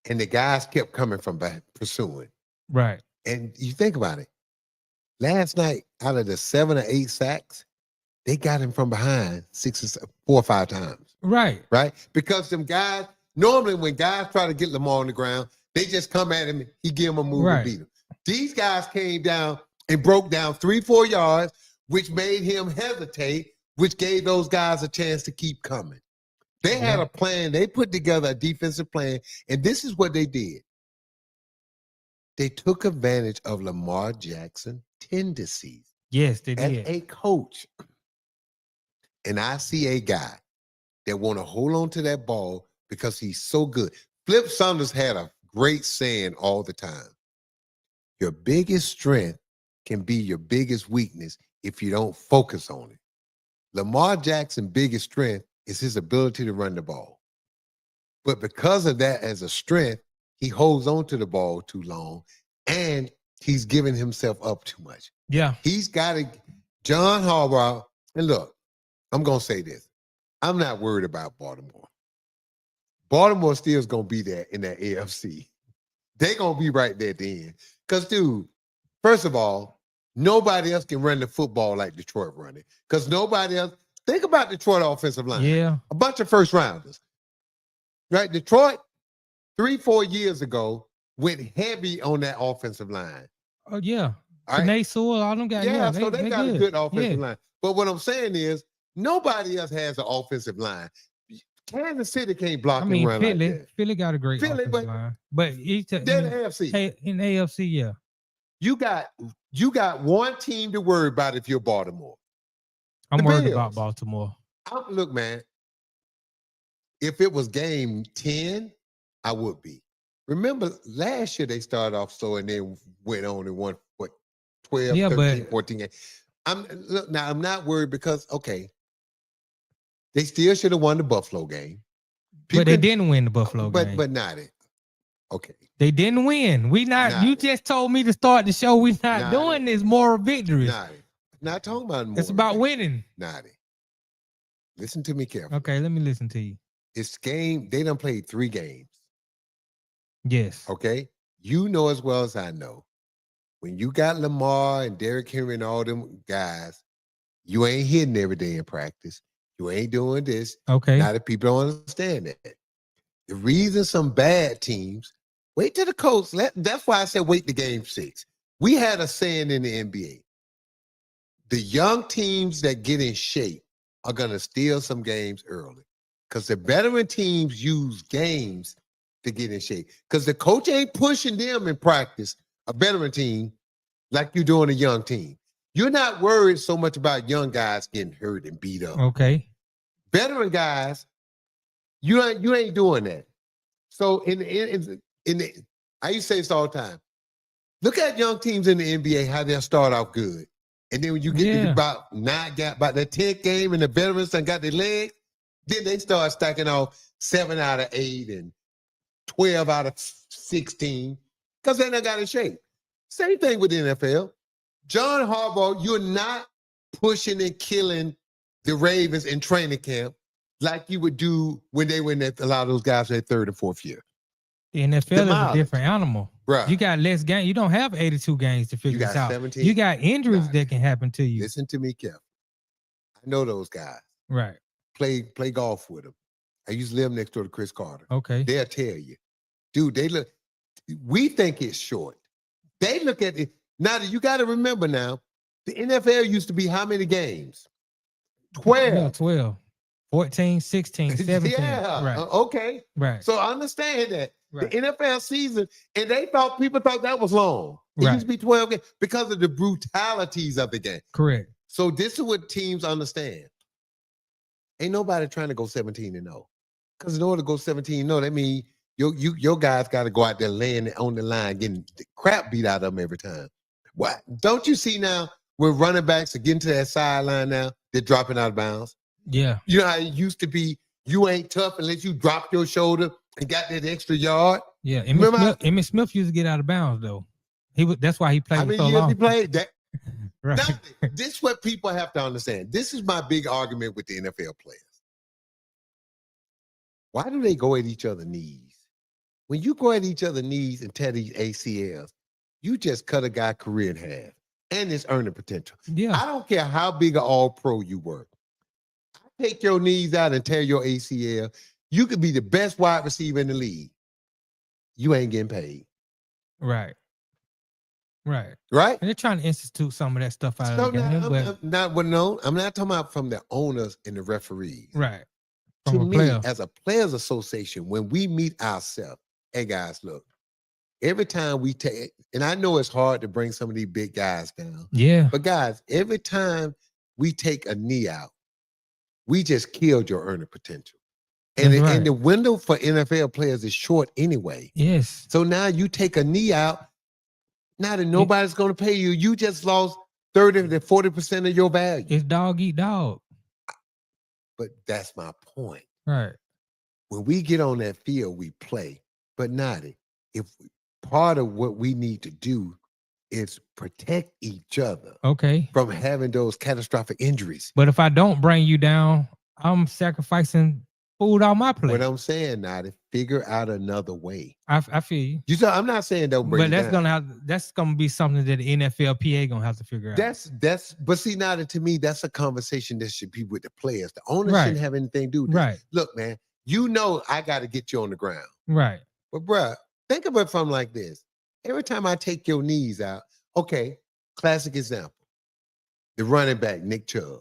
And the guys kept coming from back, pursuing. Right. And you think about it. Last night, out of the 7 or 8 sacks, they got him from behind 4 or 5 times, Right. right? Because them guys, normally when guys try to get Lamar on the ground, they just come at him, he give him a move Right. and beat him. These guys came down and broke down 3-4 yards, which made him hesitate, which gave those guys a chance to keep coming. They had a plan. They put together a defensive plan, and this is what they did. They took advantage of Lamar Jackson tendencies Yes, they as did. a coach. And I see a guy that want to hold on to that ball because he's so good. Flip Saunders had a great saying all the time. Your biggest strength can be your biggest weakness if you don't focus on it. Lamar Jackson's biggest strength is his ability to run the ball. But because of that as a strength, he holds on to the ball too long and he's giving himself up too much. Yeah. He's got to, John Harbaugh, and look, I'm going to say this. I'm not worried about Baltimore. Baltimore still is going to be there in that AFC. They're going to be right there at the end. Because, dude, first of all, nobody else can run the football like Detroit run it. Because nobody else, think about Detroit offensive line. Yeah. A bunch of first rounders. Right? Detroit, 3-4 years ago, went heavy on that offensive line. Oh, yeah. All right? Nate Sewell, all them guys. Yeah, so they got a good offensive Yeah. line. But what I'm saying is, nobody else has an offensive line. Kansas City can't block I and mean, run Philly, like that. Philly got a great Philly, offensive but line. But each They're the AFC. in AFC, yeah. You got one team to worry about if you're Baltimore. I'm The worried about Bills. Baltimore. Look, man, if it was game 10, I would be. Remember, last year they started off slow and then went on and won, 12, Yeah, 13, but- 14 games. I'm not worried because, okay, they still should have won the Buffalo game. But they People- didn't win the Buffalo game. But not it. Okay. They didn't win. We not. Nah. You just told me to start the show. We not Nah. doing this moral victories. Not it. Not talking about more. It's about winning. Not it. Listen to me carefully. Okay, let me listen to you. It's game. They done played 3 games. Yes. Okay. You know as well as I know. When you got Lamar and Derrick Henry and all them guys, you ain't hitting every day in practice. You ain't doing this. Okay. Now that people don't understand that. The reason some bad teams wait till the coach. That's why I said wait to game 6. We had a saying in the NBA. The young teams that get in shape are going to steal some games early because the veteran teams use games to get in shape because the coach ain't pushing them in practice, a veteran team, like you're doing a young team. You're not worried so much about young guys getting hurt and beat up. Okay. Veteran guys, you ain't doing that. So in the I used to say this all the time. Look at young teams in the NBA, how they'll start off good. And then when you get to about that 10th game and the veterans done got their legs, then they start stacking off 7 out of 8 and 12 out of 16 because they done got in shape. Same thing with the NFL. John Harbaugh, you're not pushing and killing the Ravens in training camp like you would do when they win a lot of those guys their 3rd and 4th year. The NFL is a different animal. Right. You got less games. You don't have 82 games to figure this out. 17. You got injuries that can happen to you. Listen to me, Kev. I know those guys. Right. Play golf with them. I used to live next door to Chris Carter. Okay. They'll tell you. Dude, we think it's short. They look at it. Now, you got to remember now, the NFL used to be how many games? 12. Yeah, 12. 14, 16, 17. Yeah. Right. Okay. Right. So I understand that. Right. The NFL season, and people thought that was long. It Right. used to be 12 games because of the brutalities of the game. Correct. So this is what teams understand. Ain't nobody trying to go 17-0. Because in order to go 17-0, that means your guys got to go out there laying on the line, getting the crap beat out of them every time. What? Don't you see now where running backs are getting to that sideline now, they're dropping out of bounds? Yeah. You know how it used to be, you ain't tough unless you drop your shoulder and got that extra yard? Yeah. Emmitt Smith used to get out of bounds, though. That's why he played How for many so years long. he played? That, Right. Nothing. This is what people have to understand. This is my big argument with the NFL players. Why do they go at each other's knees? When you go at each other's knees and tear these ACLs, you just cut a guy's career in half and his earning potential. Yeah. I don't care how big an all-pro you were. I take your knees out and tear your ACL. You could be the best wide receiver in the league. You ain't getting paid. Right. Right. Right? And they're trying to institute some of that stuff out So of the game. I'm not talking about from the owners and the referees. Right. To me, as a players association, when we meet ourselves, hey guys, look, every time we take, and I know it's hard to bring some of these big guys down. Yeah. But guys, every time we take a knee out, we just killed your earning potential. And, and the window for NFL players is short anyway. Yes. So now you take a knee out, now that nobody's going to pay you, you just lost 30 to 40% of your value. It's dog eat dog. But that's my point. Right. When we get on that field, we play. But if part of what we need to do is protect each other from having those catastrophic injuries. But if I don't bring you down, I'm sacrificing food on my plate. What I'm saying, figure out another way. I feel you. I'm not saying don't bring but that's gonna be something that the NFLPA gonna have to figure out. But see, now to me, that's a conversation that should be with the players. The owners shouldn't have anything to do with it. Right. Look, man, I got to get you on the ground. Right. But bruh, think of it from like this. Every time I take your knees out, okay, classic example. The running back, Nick Chubb.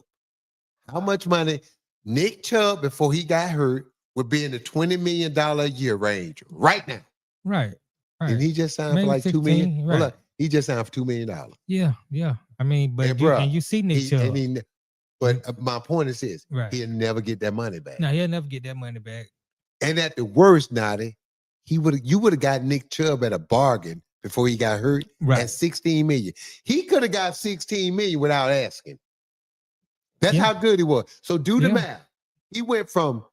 How much money Nick Chubb, before he got hurt, would be in the $20 million a year range right now. Right. And he just signed for like 2 million. Right. He just signed for $2 million. Yeah. I mean, but and you see Nick Chubb. But my point is this: he'll never get that money back. No, he'll never get that money back. And at the worst, you would have got Nick Chubb at a bargain before he got hurt at $16 million. He could have got $16 million without asking. That's how good he was. So do the math. He went from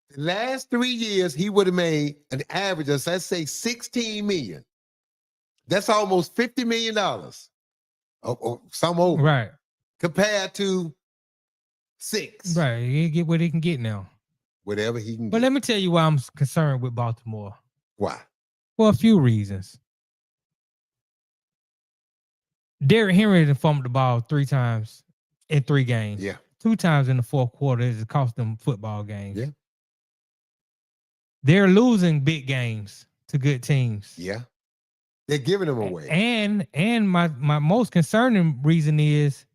the last 3 years, he would have made an average of, let's say, $16 million. That's almost $50 million. Or some over. Right. Compared to 6. Right. He get what he can get now. Whatever he can get. But let me tell you why I'm concerned with Baltimore. Why? For a few reasons. Derrick Henry fumbled the ball 3 times in 3 games. Yeah. 2 times in the fourth quarter. It's cost them football games. Yeah. They're losing big games to good teams. Yeah. They're giving them away. And my most concerning reason is,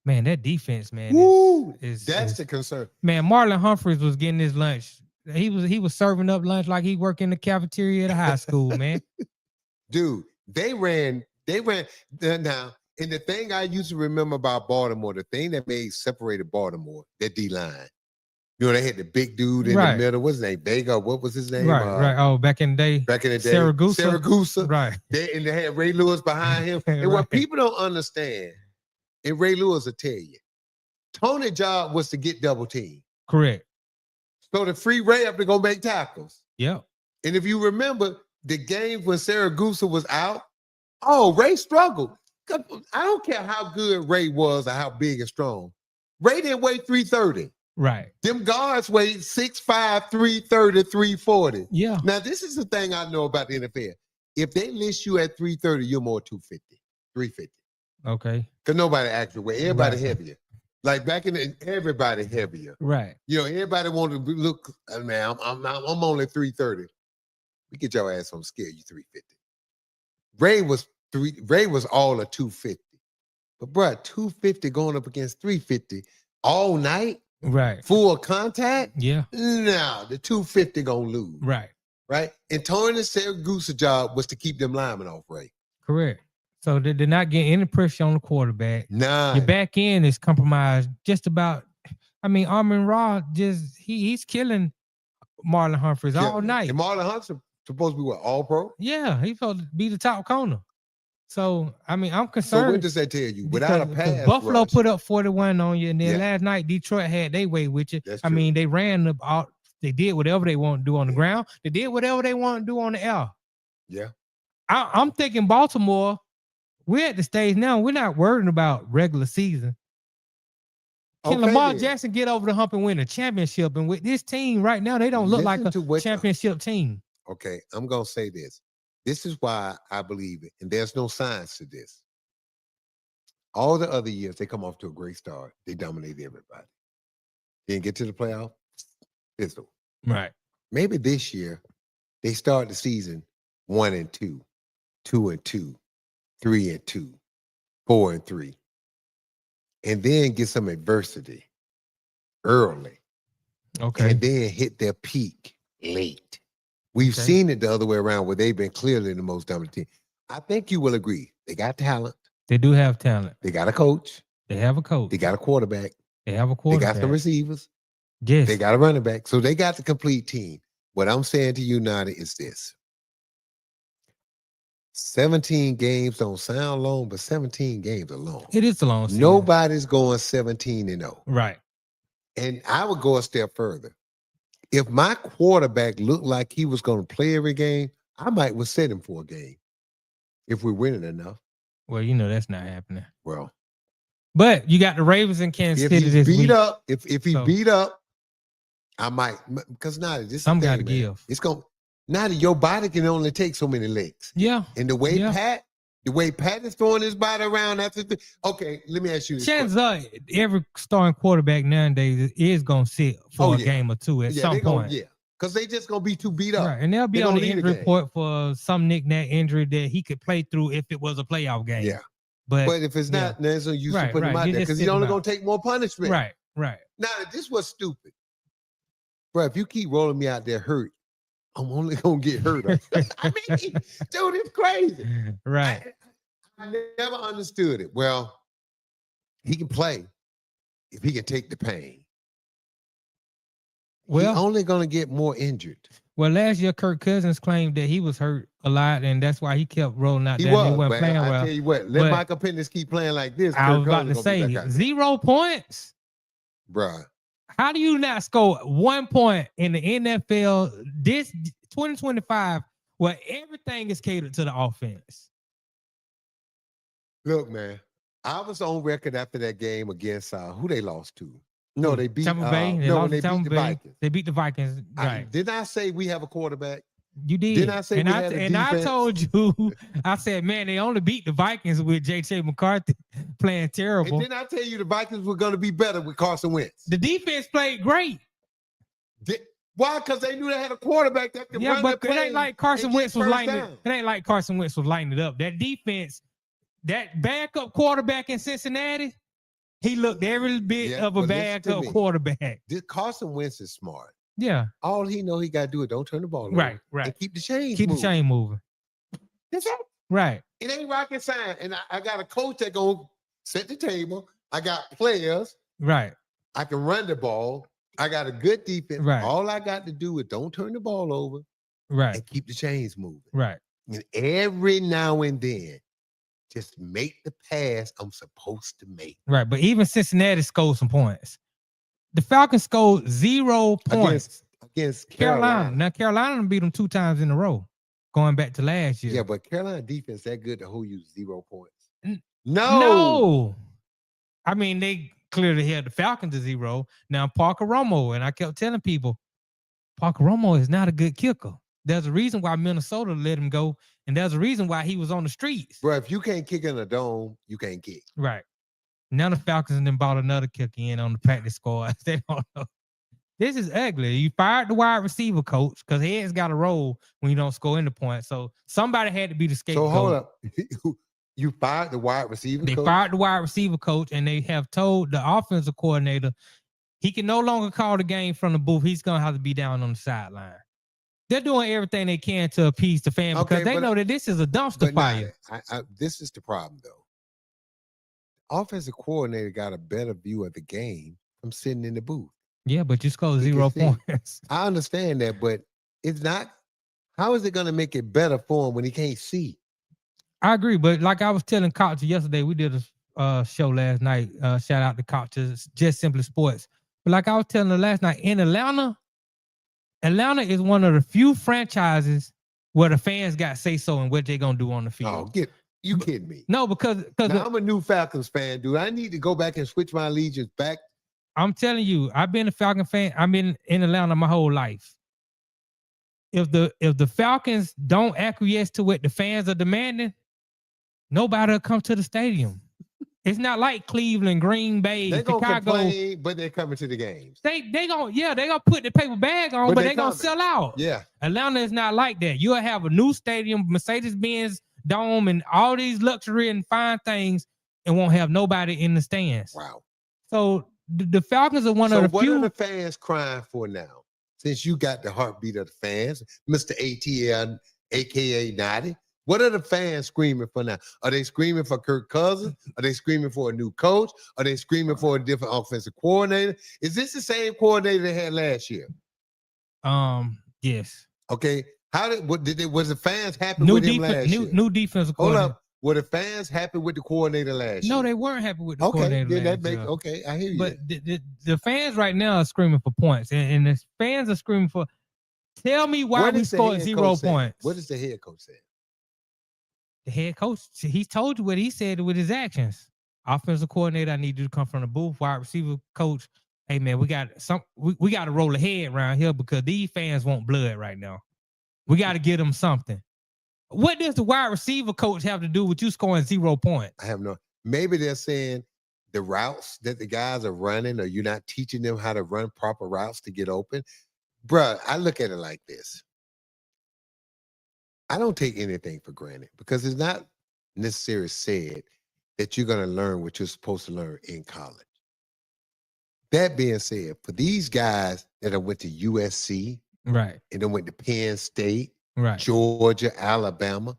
man, that defense, man. Woo! Is the concern. Man, Marlon Humphreys was getting his lunch. He was serving up lunch like he worked in the cafeteria at a high school, man. Dude, they ran now. And the thing I used to remember about Baltimore, the thing that separated Baltimore, their D-line. You know, they had the big dude in the middle. What's his name? Vega. What was his name? Right. Oh, back in the day. Saragusa. Right. They had Ray Lewis behind him. And what people don't understand, and Ray Lewis will tell you, Tony's job was to get double team. Correct. So to free Ray up to go make tackles. Yep. And if you remember the games when Saragusa was out, Ray struggled. I don't care how good Ray was or how big and strong. Ray didn't weigh 330. Right. Them guards weighed 6'5", 330, 340. Yeah. Now, this is the thing I know about the NFL. If they list you at 330, you're more 250, 350. Okay. Because nobody actually weigh. Everybody heavier. Like back in the, everybody heavier. Right. You know, everybody wanted to look, man, I'm only 330. We get your ass on scale, you 350. Ray was all a 250. But bruh, 250 going up against 350 all night? Right. Full contact? Yeah. No, the 250 gonna lose. Right. Right? And Tony Saragusa's job was to keep them linemen off Ray. Correct. So they did not get any pressure on the quarterback. Nah. Your back end is compromised just about. I mean, Amon Ra he's killing Marlon Humphreys all night. And Marlon Humphreys supposed to be what, all pro? Yeah, he's supposed to be the top corner. So, I mean, I'm concerned. So what does that tell you? Without a pass Buffalo rush, put up 41 on you, and then last night Detroit had their way with you. That's I true. mean, they ran about. They did whatever they want to do on the ground. They did whatever they want to do on the air. Yeah. I'm thinking Baltimore, we're at the stage now. We're not worrying about regular season. Can Lamar Jackson get over the hump and win a championship? And with this team right now, they don't look like a championship team. Okay, I'm going to say this. This is why I believe it, and there's no science to this. All the other years, they come off to a great start. They dominate everybody. Didn't get to the playoff, fizzle. Right. Maybe this year, they start the season 1-2, 2-2, 3-2, 4-3, and then get some adversity early. Okay. And then hit their peak late. We've seen it the other way around where they've been clearly the most dominant team. I think you will agree. They got talent. They do have talent. They got a coach. They have a coach. They got a quarterback. They have a quarterback. They got some receivers. Yes. They got a running back. So they got the complete team. What I'm saying to you, Nada, is this. 17 games don't sound long, but 17 games are long. It is a long season. Nobody's going 17-0. Right. And I would go a step further. If my quarterback looked like he was going to play every game, I might would set him for a game if we're winning enough. Well, you know that's not happening. Well, but you got the Ravens in Kansas City this week. If he beat up, I might, because now this some got to give. It's going now that your body can only take so many legs. Yeah. And the way Pat is throwing his body around after okay, let me ask you this. Chances are every starting quarterback nowadays is gonna sit for a game or two at some point. Because they just gonna be too beat up. Right. And they'll be on the injury report for some knick-knack injury that he could play through if it was a playoff game. Yeah. But if it's not, there's no use to put him out there because he's only gonna take more punishment. Right. Now, this was stupid. Bro, if you keep rolling me out there hurt, I'm only gonna get hurt. I mean, dude, it's crazy. Right. I never understood it. Well, he can play if he can take the pain. Well, he's only gonna get more injured. Well, last year Kirk Cousins claimed that he was hurt a lot, and that's why he kept rolling out there. He wasn't playing well. I tell you what, let Michael Penix keep playing like this. I was about to say 0 points, bruh. How do you not score 1 point in the NFL this 2025 where everything is catered to the offense? Look, man, I was on record after that game against who they lost to. No, they beat Tampa Bay. They beat the Vikings. They beat the Vikings. Right. Didn't I say we have a quarterback? You did. Didn't I say we had a and I defense? told you, I said, man, they only beat the Vikings with J.J. McCarthy playing And terrible. didn't I tell you the Vikings were going to be better with Carson Wentz? The defense played great. Why? Because they knew they had a quarterback that could run but the it play ain't like Carson and get Wentz was first lighting it. down. It ain't like Carson Wentz was lighting it up. That defense, that backup quarterback in Cincinnati, he looked every bit Yeah, of a but listen to backup me. quarterback. This Carson Wentz is smart. Yeah, All he know he got to do is don't turn the ball over. right. And keep the chains Keep moving. the chain moving. That's it. Right. It ain't rocket science. And I got a coach that gonna set the table. I got players. Right. I can run the ball. I got a good defense. Right. All I got to do is don't turn the ball over Right. and keep the chains moving. Right. And every now and then, just make the pass I'm supposed to make. Right. But even Cincinnati scored some points. The Falcons scored 0 points Against Carolina. Now, Carolina beat them 2 times in a row, going back to last year. Yeah, but Carolina defense that good to hold you 0 points. No. I mean, they clearly held the Falcons to 0. Now, Parker Romo, and I kept telling people, Parker Romo is not a good kicker. There's a reason why Minnesota let him go, and there's a reason why he was on the streets. Bro, if you can't kick in a dome, you can't kick. Right. Now the Falcons then bought another kicker in on the practice squad. They don't know. This is ugly. You fired the wide receiver coach because heads got to roll when you don't score any points. So somebody had to be the scapegoat. So hold up. You fired the wide receiver coach? They fired the wide receiver coach, and they have told the offensive coordinator he can no longer call the game from the booth. He's going to have to be down on the sideline. They're doing everything they can to appease the fan because they know that this is a dumpster fire. This is the problem, though. Offensive coordinator got a better view of the game from sitting in the booth. Yeah, but you scored 0 points. I understand that, but it's not. How is it going to make it better for him when he can't see? I agree, but like I was telling Cox yesterday, we did a show last night. Shout out to Cox, Just Simply Sports. But like I was telling her last night, in Atlanta is one of the few franchises where the fans got say so in what they're gonna do on the field. Oh, you kidding me? No, because now, I'm a new Falcons fan, dude. I need to go back and switch my allegiance back. I'm telling you, I've been a Falcon fan. I've been in Atlanta my whole life. If the Falcons don't acquiesce to what the fans are demanding, nobody will come to the stadium. It's not like Cleveland, Green Bay, they're Chicago. Gonna complain, but they're coming to the games. They gonna put the paper bag on, but they gonna sell out. Yeah. Atlanta is not like that. You'll have a new stadium, Mercedes-Benz Dome, and all these luxury and fine things, and won't have nobody in the stands. Wow. So the Falcons are one of the few. So what are the fans crying for now? Since you got the heartbeat of the fans, Mr. ATL, aka Naughty. What are the fans screaming for now? Are they screaming for Kirk Cousins? Are they screaming for a new coach? Are they screaming for a different offensive coordinator? Is this the same coordinator they had last year? Yes. Okay. Was the fans happy with him last year? New defensive coordinator. Hold up. Were the fans happy with the coordinator last year? No, they weren't happy with the coordinator last year. Okay, I hear you. But the fans right now are screaming for points, and the fans are screaming for. Tell me why we scored 0 points. What does the head coach say? The head coach, he told you what he said with his actions. Offensive coordinator, I need you to come from the booth. Wide receiver coach, hey man, we got to roll ahead around here because these fans want blood right now. We got to get them something. What does the wide receiver coach have to do with you scoring 0 points? I have no. Maybe they're saying the routes that the guys are running, or you're not teaching them how to run proper routes to get open. Bruh, I look at it like this. I don't take anything for granted because it's not necessarily said that you're going to learn what you're supposed to learn in college. That being said, for these guys that have went to USC, right, and then went to Penn State, right, Georgia, Alabama,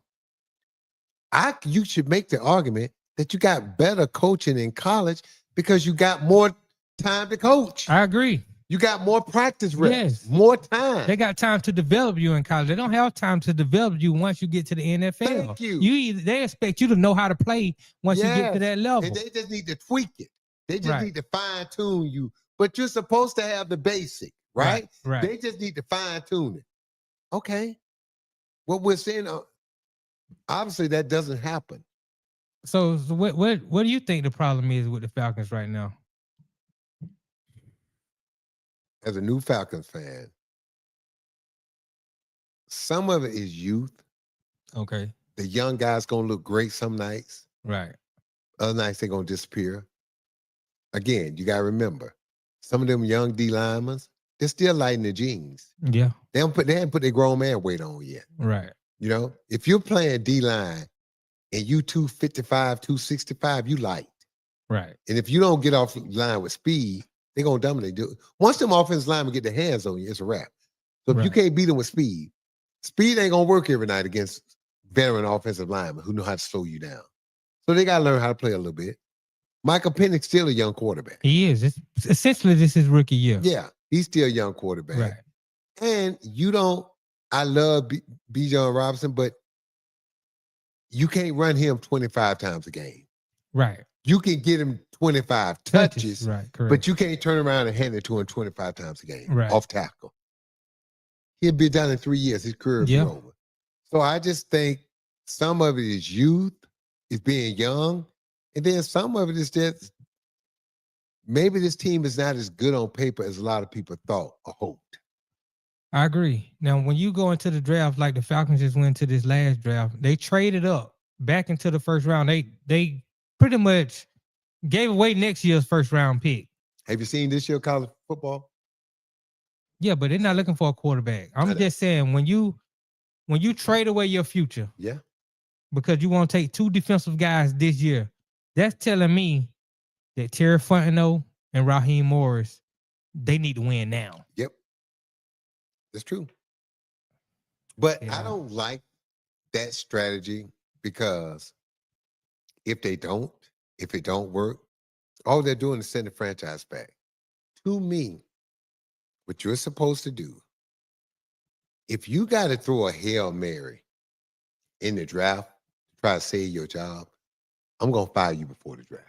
you should make the argument that you got better coaching in college because you got more time to coach. I agree. You got more practice reps, yes, more time. They got time to develop you in college. They don't have time to develop you once you get to the NFL. Thank you. They expect you to know how to play once you get to that level. And they just need to tweak it. They just need to fine tune you. But you're supposed to have the basic, right? Right. They just need to fine tune it. Okay. What we're saying, obviously that doesn't happen. So what do you think the problem is with the Falcons right now? As a new Falcons fan, some of it is youth. Okay. The young guys gonna look great some nights. Right. Other nights they're gonna disappear. Again, you gotta remember, some of them young D linemen, they're still light in the jeans. Yeah. They haven't put their grown man weight on yet. Right. You know, if you're playing D line and you 255, 265, you light. Right. And if you don't get off the line with speed, they're gonna dominate. Once them offensive linemen get their hands on you, it's a wrap. So if you can't beat them with speed ain't gonna work every night against veteran offensive linemen who know how to slow you down. So they gotta learn how to play a little bit. Michael Penix's still a young quarterback. He is. It's essentially this is rookie year. Yeah, he's still a young quarterback. Right. And I love Bijan Robinson, but you can't run him 25 times a game. Right. You can get him 25 touches, right, correct. but you can't turn around and hand it to him 25 times a game Right. off tackle. He'll be done in 3 years. His career will be over. So I just think some of it is youth, is being young, and then some of it is just maybe this team is not as good on paper as a lot of people thought or hoped. I agree. Now, when you go into the draft, like the Falcons just went to this last draft, they traded up back into the first round. They pretty much gave away next year's first round pick. Have you seen this year college football? Yeah, but they're not looking for a quarterback. I'm just saying when you trade away your future, because you want to take 2 defensive guys this year, that's telling me that Terry Fontenot and Raheem Morris, they need to win now. Yep. That's true. But I don't like that strategy because if it don't work, all they're doing is sending the franchise back. To me, what you're supposed to do, if you got to throw a Hail Mary in the draft to try to save your job, I'm going to fire you before the draft.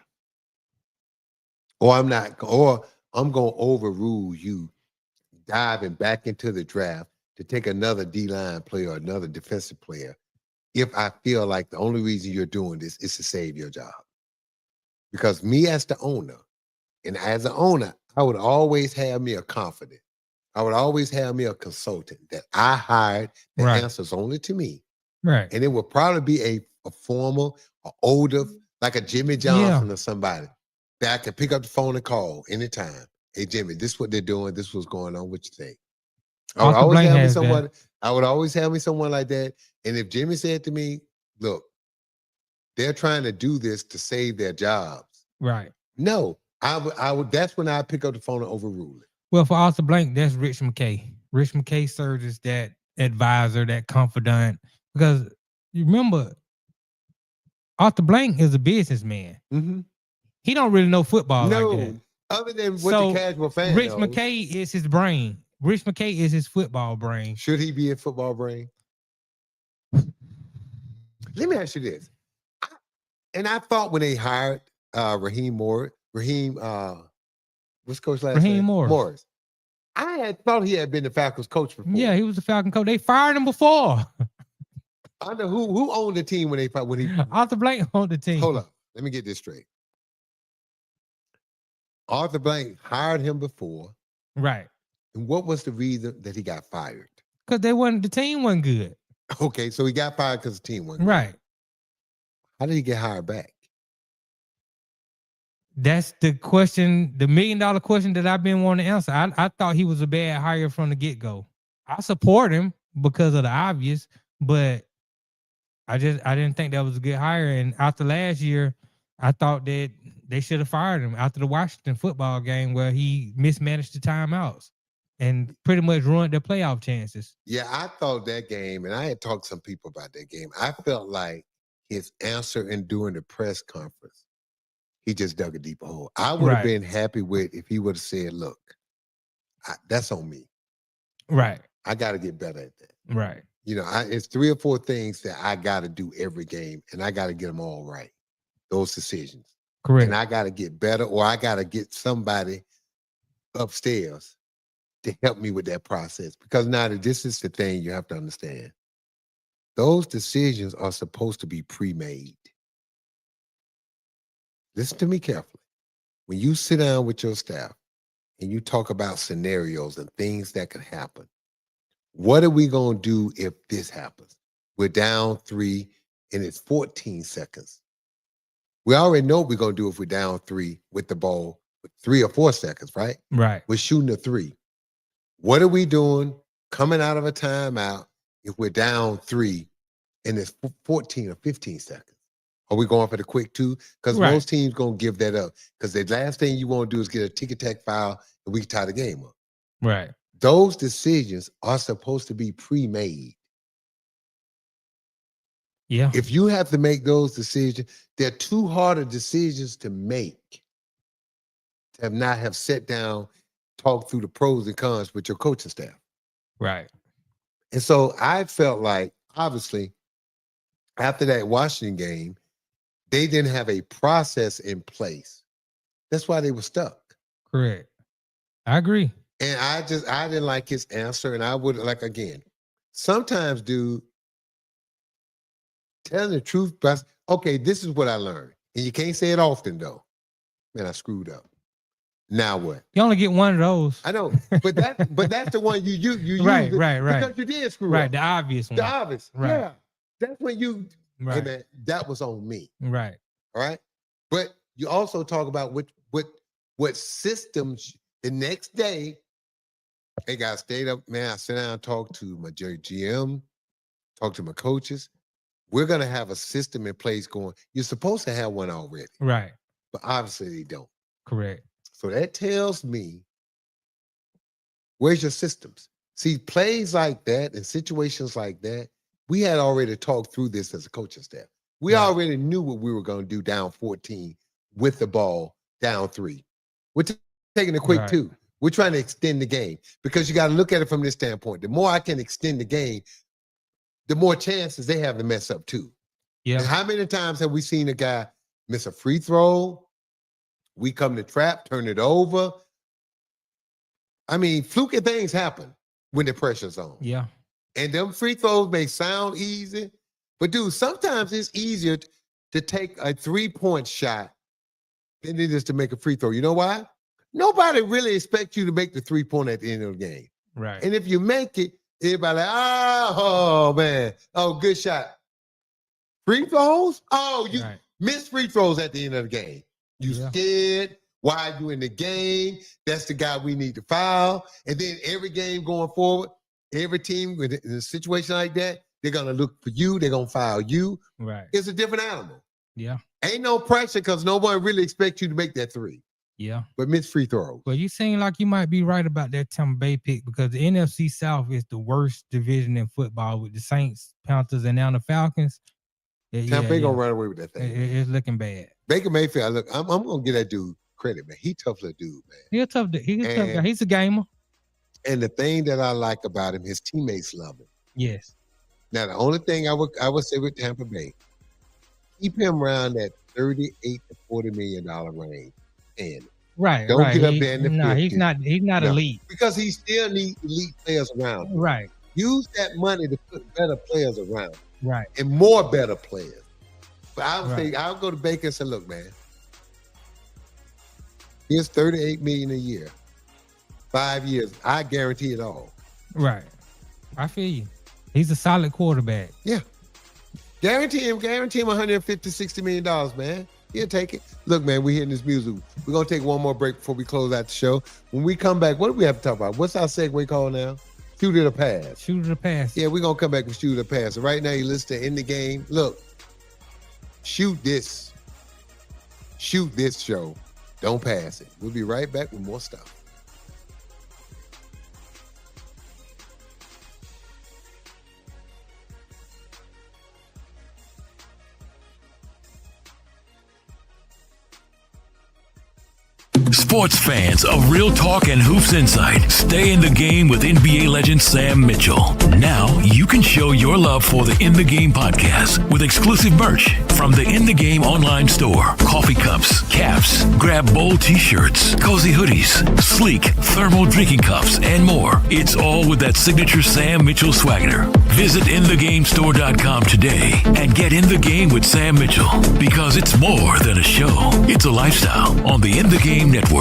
Or I'm going to overrule you diving back into the draft to take another D-line player or another defensive player if I feel like the only reason you're doing this is to save your job. Because me as the owner, and as an owner, I would always have me a confidant. I would always have me a consultant that I hired that answers only to me. Right. And it would probably be a formal, or older, like a Jimmy Johnson or somebody that I can pick up the phone and call anytime. Hey, Jimmy, this is what they're doing. This is what's going on. What you think? I would always have me someone like that. And if Jimmy said to me, look, they're trying to do this to save their jobs. Right. No, I would that's when I pick up the phone and overrule it. Well, for Arthur Blank, that's Rich McKay. Rich McKay serves as that advisor, that confidant. Because you remember, Arthur Blank is a businessman. Mm-hmm. He don't really know football like that. Other than what the casual fan Rich knows. McKay is his brain. Rich McKay is his football brain. Should he be a football brain? Let me ask you this. I thought when they hired Raheem, what's coach last name? Morris. I had thought he had been the Falcons coach before. Yeah, he was the Falcon coach. They fired him before. Under who owned the team when he Arthur Blank owned the team. Hold up. Let me get this straight. Arthur Blank hired him before. Right. And what was the reason that he got fired? Because the team wasn't good. Okay, so he got fired because the team wasn't good. Right. How did he get hired back? That's the question, the $1 million question that I've been wanting to answer. I thought he was a bad hire from the get-go. I support him because of the obvious, but I didn't think that was a good hire. And after last year, I thought that they should have fired him after the Washington football game where he mismanaged the timeouts and pretty much ruined their playoff chances. Yeah, I thought that game, and I had talked to some people about that game. I felt like his answer during the press conference, he just dug a deeper hole. I would have been happy with if he would have said, look, that's on me. Right. I got to get better at that. Right. You know, it's 3 or 4 things that I got to do every game, and I got to get them all right. Those decisions. Correct. And I got to get better, or I got to get somebody upstairs to help me with that process. Because now this is the thing you have to understand. Those decisions are supposed to be pre-made. Listen to me carefully. When you sit down with your staff and you talk about scenarios and things that could happen, What are we going to do if this happens? We're down 3 and it's 14 seconds. We already know what we're going to do if we're down 3 with the ball with 3 or 4 seconds, right? Right. We're shooting a 3. What are we doing coming out of a timeout if we're down 3 and it's 14 or 15 seconds? Are we going for the quick 2? Because most teams going to give that up. Because the last thing you want to do is get a tick-tack foul and we can tie the game up. Right. Those decisions are supposed to be pre-made. Yeah. If you have to make those decisions, they're too hard of decisions to make. To have not have sat down, talked through the pros and cons with your coaching staff. Right. And so I felt like, obviously, after that Washington game, they didn't have a process in place. That's why they were stuck. Correct. I agree. And I didn't like his answer. And I would, like, again, sometimes, dude, telling the truth, but okay, this is what I learned. And you can't say it often, though. Man, I screwed up. Now what? You only get one of those. I know, but that's the one you right, use right. because you did screw up. Right, the obvious one. The obvious, right. Yeah. That's when you, right. Hey man, that was on me. Right. All right. But you also talk about what systems the next day. Hey guys, stayed up, man. I sat down and talked to my GM, talked to my coaches. We're gonna have a system in place going. You're supposed to have one already. Right. But obviously they don't. Correct. So that tells me, where's your systems? See, plays like that and situations like that, we had already talked through this as a coaching staff. We already knew what we were going to do down 14 with the ball down 3. We're taking a quick 2. We're trying to extend the game because you got to look at it from this standpoint. The more I can extend the game, the more chances they have to mess up too. Yeah. And how many times have we seen a guy miss a free throw? We come to trap, turn it over. I mean, fluky things happen when the pressure's on. Yeah. And them free throws may sound easy, but dude, sometimes it's easier to take a 3-point shot than it is to make a free throw. You know why? Nobody really expects you to make the 3-point at the end of the game. Right. And if you make it, everybody like, oh man, oh, good shot. Free throws? Oh, you missed free throws at the end of the game. You scared. Why are you in the game? That's the guy we need to foul. And then every game going forward, every team in a situation like that, they're going to look for you. They're going to foul you. Right. It's a different animal. Yeah. Ain't no pressure because no one really expects you to make that 3. Yeah. But miss free throws. Well, you seem like you might be right about that Tampa Bay pick because the NFC South is the worst division in football with the Saints, Panthers, and now the Falcons. Tampa Bay going to run away with that thing. It's looking bad. Baker Mayfield, look, I'm going to give that dude credit, man. He tough little dude, man. He's a tough guy. He's a gamer. And the thing that I like about him, his teammates love him. Yes. Now, the only thing I would say with Tampa Bay, keep him around that $38 to $40 million range. And right. Don't get up there in the 50s. He's not elite. Because he still needs elite players around him. Right. Use that money to put better players around him. Right. And more better players. But I would say, I'll go to Baker and say, look, man, here's $38 million a year. 5 years. I guarantee it all. Right. I feel you. He's a solid quarterback. Yeah. Guarantee him $150, $60 million, man. He'll take it. Look, man, we're hearing this music. We're going to take one more break before we close out the show. When we come back, what do we have to talk about? What's our segue called now? Shoot it or pass. Shoot it or pass. Yeah, we're going to come back with shoot it or pass. So right now, you listen to In the Game. Look, shoot this. Shoot this show. Don't pass it. We'll be right back with more stuff. Sports fans of Real Talk and Hoops Insight, stay in the game with NBA legend Sam Mitchell. Now you can show your love for the In the Game podcast with exclusive merch from the In the Game online store. Coffee cups, caps, grab bold t-shirts, cozy hoodies, sleek thermal drinking cups, and more. It's all with that signature Sam Mitchell swagger. Visit InTheGameStore.com today and get in the game with Sam Mitchell because it's more than a show. It's a lifestyle on the In the Game Network.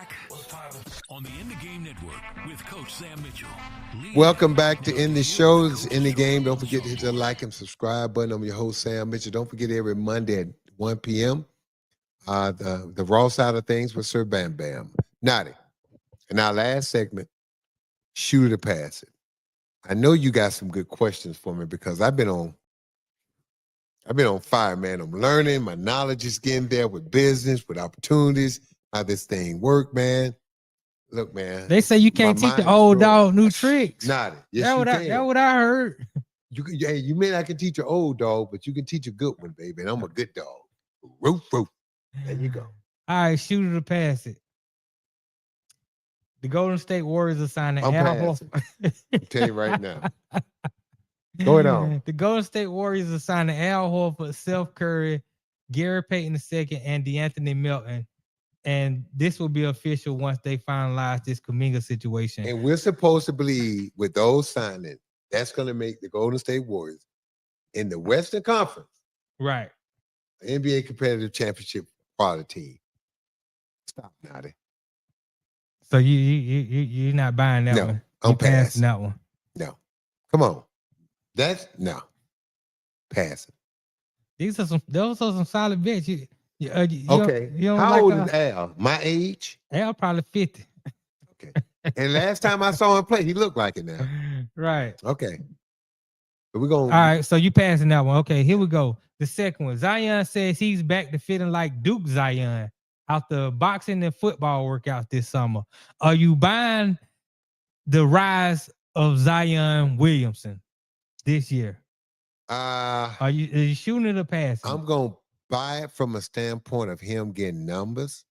back on the In the Game Network with Coach Sam Mitchell. Welcome back to In the Show. It's In the Game. Don't forget to hit the like and subscribe button. I'm your host, Sam Mitchell. Don't forget every Monday at 1 p.m. The raw side of things with Sir Bam Bam. Naughty. In our last segment, shoot it or pass it. I know you got some good questions for me because I've been on fire, man. I'm learning. My knowledge is getting there with business, with opportunities, how this thing work, man. Look, man. They say you can't teach the old dog new tricks. Naughty. Yes, you can. That's what I heard. You may not can teach an old dog, but you can teach a good one, baby. And I'm a good dog. Roof, roof. There you go. All right, shoot it or pass it. The Golden State Warriors are signing I'm Al passing. Horford. I'll tell you right now. Go ahead on. The Golden State Warriors are signing Al Horford, Seth Curry, Gary Payton II, and DeAnthony Melton. And this will be official once they finalize this Kuminga situation. And we're supposed to believe with those signings, that's going to make the Golden State Warriors in the Western Conference, Right. NBA competitive championship quality team. Stop, Naughty. So you're not buying that one. I'm You passing passing. that one. No. Come on. No. Pass it. Those are some solid bets. Okay. You don't How like old is Al? My age? Al probably 50. Okay. And last time I saw him play, he looked like it now. Right. Okay. But we're going. All right. So you passing that one. Okay. Here we go. The second one. Zion says he's back to feeling like Duke Zion after boxing and football workouts this summer. Are you buying the rise of Zion Williamson this year? Are you shooting it or passing? I'm going to buy it from a standpoint of him getting numbers.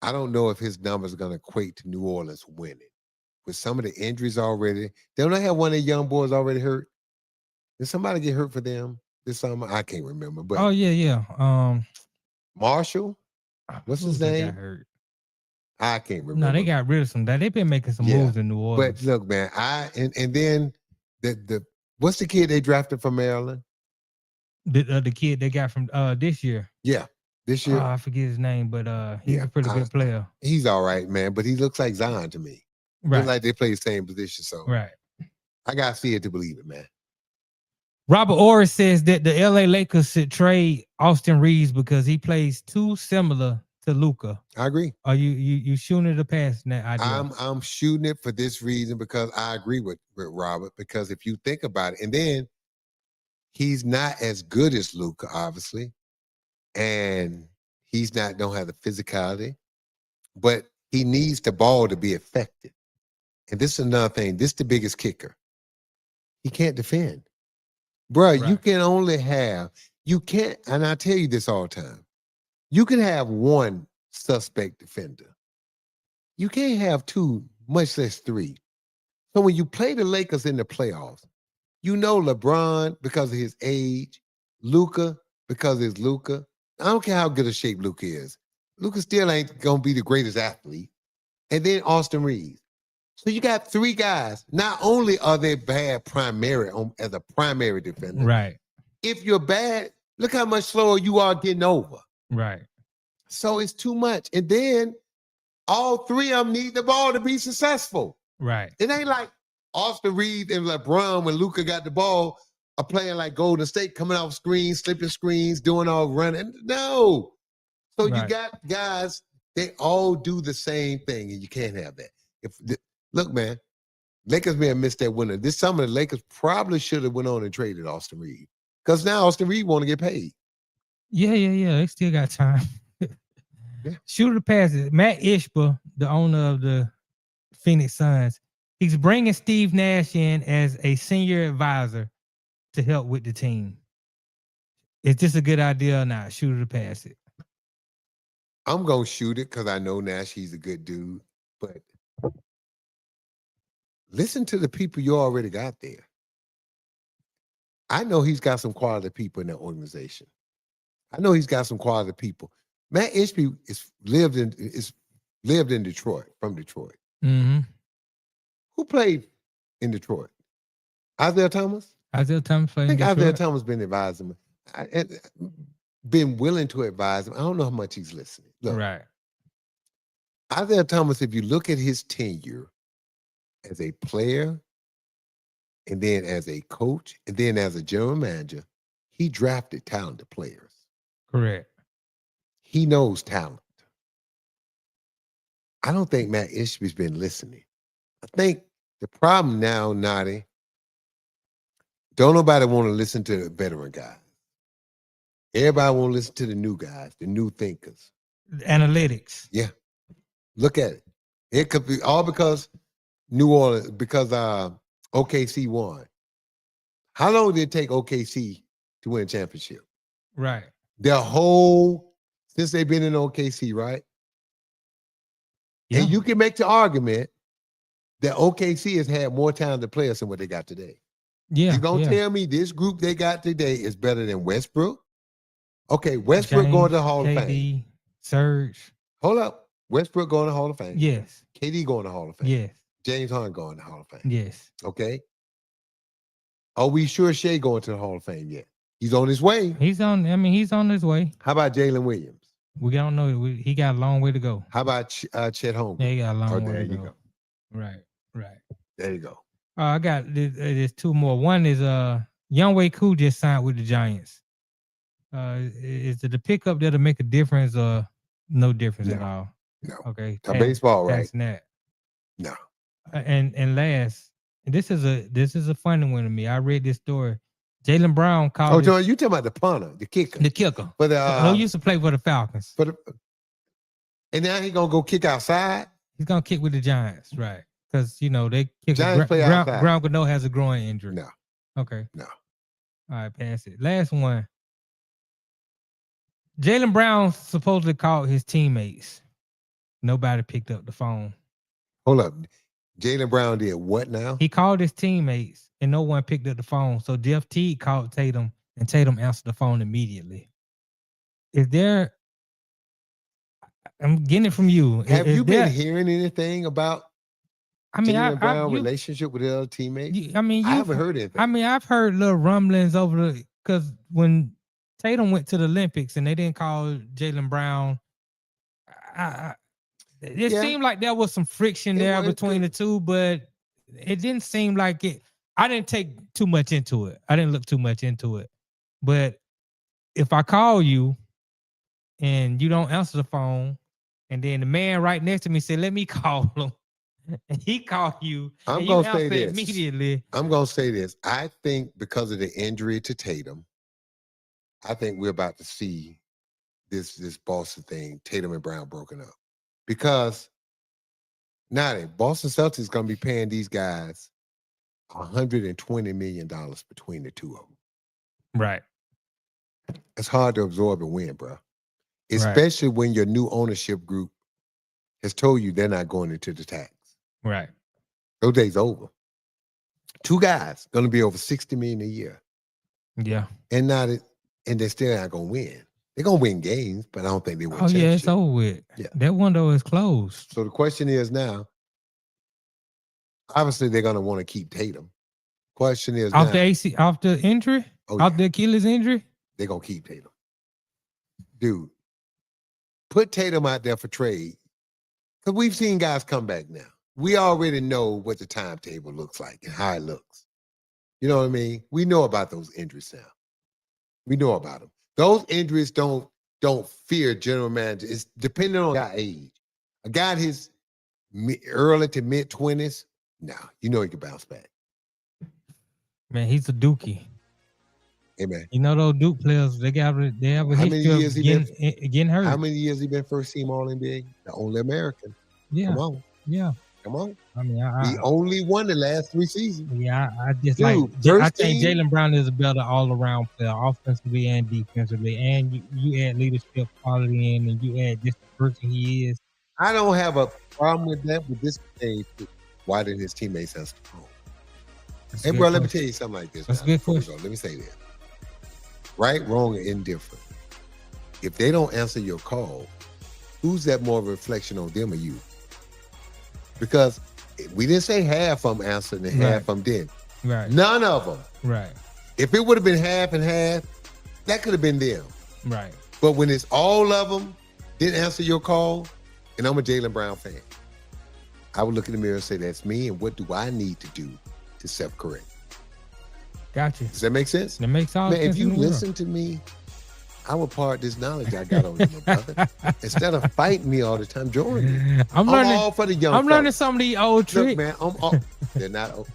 I don't know if his numbers are going to equate to New Orleans winning. With some of the injuries already, don't they have one of the young boys already hurt? Did somebody get hurt for them this summer? I can't remember. But oh, yeah. Marshall? What's his name? Got hurt? I can't remember. No, they got rid of some. They've been making some moves in New Orleans. But look, man, and then the what's the kid they drafted from Maryland? The kid they got from this year. Yeah, this year. I forget his name, but he's a pretty good player. He's all right, man, but he looks like Zion to me. Right. Looks like they play the same position. So right. I gotta see it to believe it, man. Robert Orr says that the LA Lakers should trade Austin Reeves because he plays too similar to Luka. I agree. Are you shooting it or passing that idea? I'm shooting it for this reason because I agree with Robert. Because if you think about it, and then he's not as good as Luka, obviously, and don't have the physicality, but he needs the ball to be effective. And this is another thing. This is the biggest kicker. He can't defend. Bro, right. You can only have, and I tell you this all the time, you can have one suspect defender. You can't have two, much less three. So when you play the Lakers in the playoffs, you know LeBron, because of his age, Luka, because of his Luka. I don't care how good a shape Luka is. Luka still ain't going to be the greatest athlete. And then Austin Reeves. So you got three guys. Not only are they bad as a primary defender. Right. If you're bad, look how much slower you are getting over. Right. So it's too much. And then all three of them need the ball to be successful. Right. It ain't like Austin Reeves and LeBron, when Luka got the ball, are playing like Golden State, coming off screens, slipping screens, doing all running. No. So you got guys, they all do the same thing, and you can't have that. Look, man, Lakers may have missed that winner. This summer, the Lakers probably should have went on and traded Austin Reeves. Because now Austin Reeves want to get paid. Yeah. They still got time. Yeah. Shoot or pass it. Matt Ishba, the owner of the Phoenix Suns, he's bringing Steve Nash in as a senior advisor to help with the team. Is this a good idea or not? Shoot or pass it? I'm going to shoot it because I know Nash, he's a good dude. But listen to the people you already got there. I know he's got some quality people in that organization. I know he's got some quality people. Matt Ishby lived in Detroit, from Detroit. Mm-hmm. Who played in Detroit? Isaiah Thomas? Isaiah Thomas played in Detroit. I think Isaiah Thomas been advising him. Been willing to advise him. I don't know how much he's listening. Look, right. Isaiah Thomas, if you look at his tenure as a player, and then as a coach, and then as a general manager, he drafted talented players. Correct. He knows talent. I don't think Matt Ishby's been listening. I think the problem now, Nadi, don't nobody want to listen to the veteran guys. Everybody want to listen to the new guys, the new thinkers. Analytics. Yeah. Look at it. It could be all because New Orleans, because OKC won. How long did it take OKC to win a championship? Right. Since they've been in OKC, right? Yeah. And you can make the argument that OKC has had more talented players than what they got today. Yeah. You're going to tell me this group they got today is better than Westbrook? Okay, Westbrook James, going to the Hall of KD, Fame. Surge. Hold up. Westbrook going to the Hall of Fame. Yes. KD going to the Hall of Fame. Yes. James Harden going to the Hall of Fame. Yes. Okay. Are we sure Shea going to the Hall of Fame yet? He's on his way. He's on his way. How about Jalen Williams? We don't know. He got a long way to go. How about Chet Holmgren? Yeah, he got a long way there to you go. Right. There you go. I got there's two more. One is Younghoe Koo just signed with the Giants. Is it the pickup that'll make a difference or no difference at all? No. Okay. Baseball, right? That's that. No. And last, and this is a funny one to me. I read this story. Jaylen Brown called. Oh, John, you talking about the punter, the kicker, the kicker. But who used to play for the Falcons. And now he gonna go kick outside. He's gonna kick with the Giants, right? Because they kick. Giants play outside. Brown Gano has a groin injury. No. Okay. No. All right, pass it. Last one. Jaylen Brown supposedly called his teammates. Nobody picked up the phone. Hold up. Jaylen Brown did what now? He called his teammates and no one picked up the phone. So Jeff Teague called Tatum and Tatum answered the phone immediately. I'm getting it from you. Have you been hearing anything about Jaylen Brown relationship with the other teammates? I haven't heard anything. I've heard little rumblings because when Tatum went to the Olympics and they didn't call Jaylen Brown, it seemed like there was some friction there between the two, but it didn't seem like it. I didn't take too much into it. I didn't look too much into it. But if I call you and you don't answer the phone, and then the man right next to me said, "Let me call him," and he called you, I'm going to say this immediately. I'm going to say this. I think because of the injury to Tatum, I think we're about to see this Boston thing, Tatum and Brown broken up. Because now Boston Celtics is going to be paying these guys $120 million between the two of them. Right. It's hard to absorb and win, bro. Especially when your new ownership group has told you they're not going into the tax. Right. Those days over. Two guys going to be over $60 million a year. Yeah. And they're still not going to win. They're going to win games, but I don't think they win. Oh, yeah, it's over with. Yeah. That window is closed. So the question is now, obviously they're going to want to keep Tatum. Question is off the injury? Off the Achilles injury? They're going to keep Tatum. Dude, put Tatum out there for trade. Because we've seen guys come back now. We already know what the timetable looks like and how it looks. You know what I mean? We know about those injuries now. We know about them. Those injuries don't fear general manager. It's depending on guy's age. A guy in his early to mid-20s, he can bounce back. Man, he's a dookie. Hey, man. Those Duke players, they have a history of getting hurt. How many years he been first team All-NBA? The only American. Yeah. Come on. Yeah. Come on. He only won the last 3 seasons. Yeah, I think Jaylen Brown is a better all-around player, offensively and defensively. And you add leadership quality in, and you add just the person he is. I don't have a problem with that, but this game, why did his teammates answer the phone? Hey, bro, let me tell you something like this. That's a good question. Let me say this. Right, wrong, or indifferent. If they don't answer your call, who's that more of a reflection on them or you? Because we didn't say half of them answered and half of them didn't. Right. None of them. Right. If it would have been half and half, that could have been them. Right. But when it's all of them didn't answer your call and I'm a Jaylen Brown fan, I would look in the mirror and say, that's me, and what do I need to do to self-correct? Gotcha. Does that make sense? That makes all Man, sense. if you in the world. listen to me, I will part this knowledge I got on you, my brother. Instead of fighting me all the time, join me. I'm learning. all for the young I'm learning fellas. some of these old tricks. Look, man, I'm all, they're not old.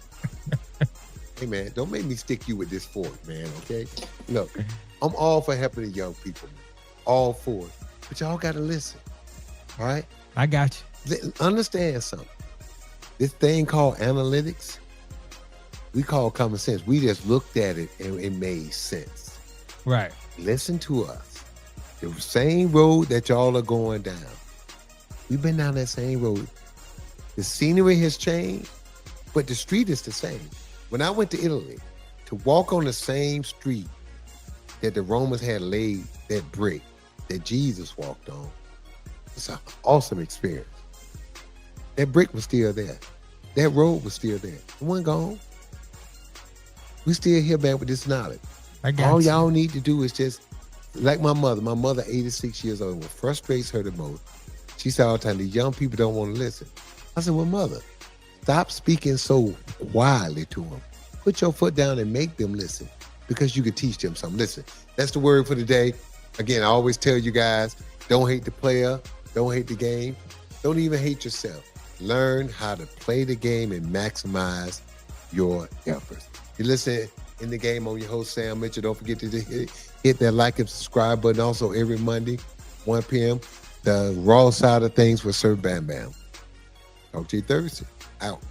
Hey, man, don't make me stick you with this fork, man, okay? Look, I'm all for helping the young people, man. All for it. But y'all got to listen, all right? I got you. Understand something. This thing called analytics, we call common sense. We just looked at it and it made sense. Right. Listen to us. The same road that y'all are going down. We've been down that same road. The scenery has changed, but the street is the same. When I went to Italy, to walk on the same street that the Romans had laid that brick that Jesus walked on, it's an awesome experience. That brick was still there. That road was still there. It wasn't gone. We still here, man, with this knowledge. All y'all need to do is just, like my mother, 86 years old, what frustrates her the most, she said all the time, the young people don't want to listen. I said, well, mother, stop speaking so quietly to them. Put your foot down and make them listen, because you can teach them something. Listen, that's the word for the day. Again, I always tell you guys, don't hate the player, don't hate the game, don't even hate yourself. Learn how to play the game and maximize your efforts. You listen in the game on your host, Sam Mitchell. Don't forget to hit that like and subscribe button. Also, every Monday, 1 p.m., the raw side of things with Sir Bam Bam. Talk to you Thursday. Out.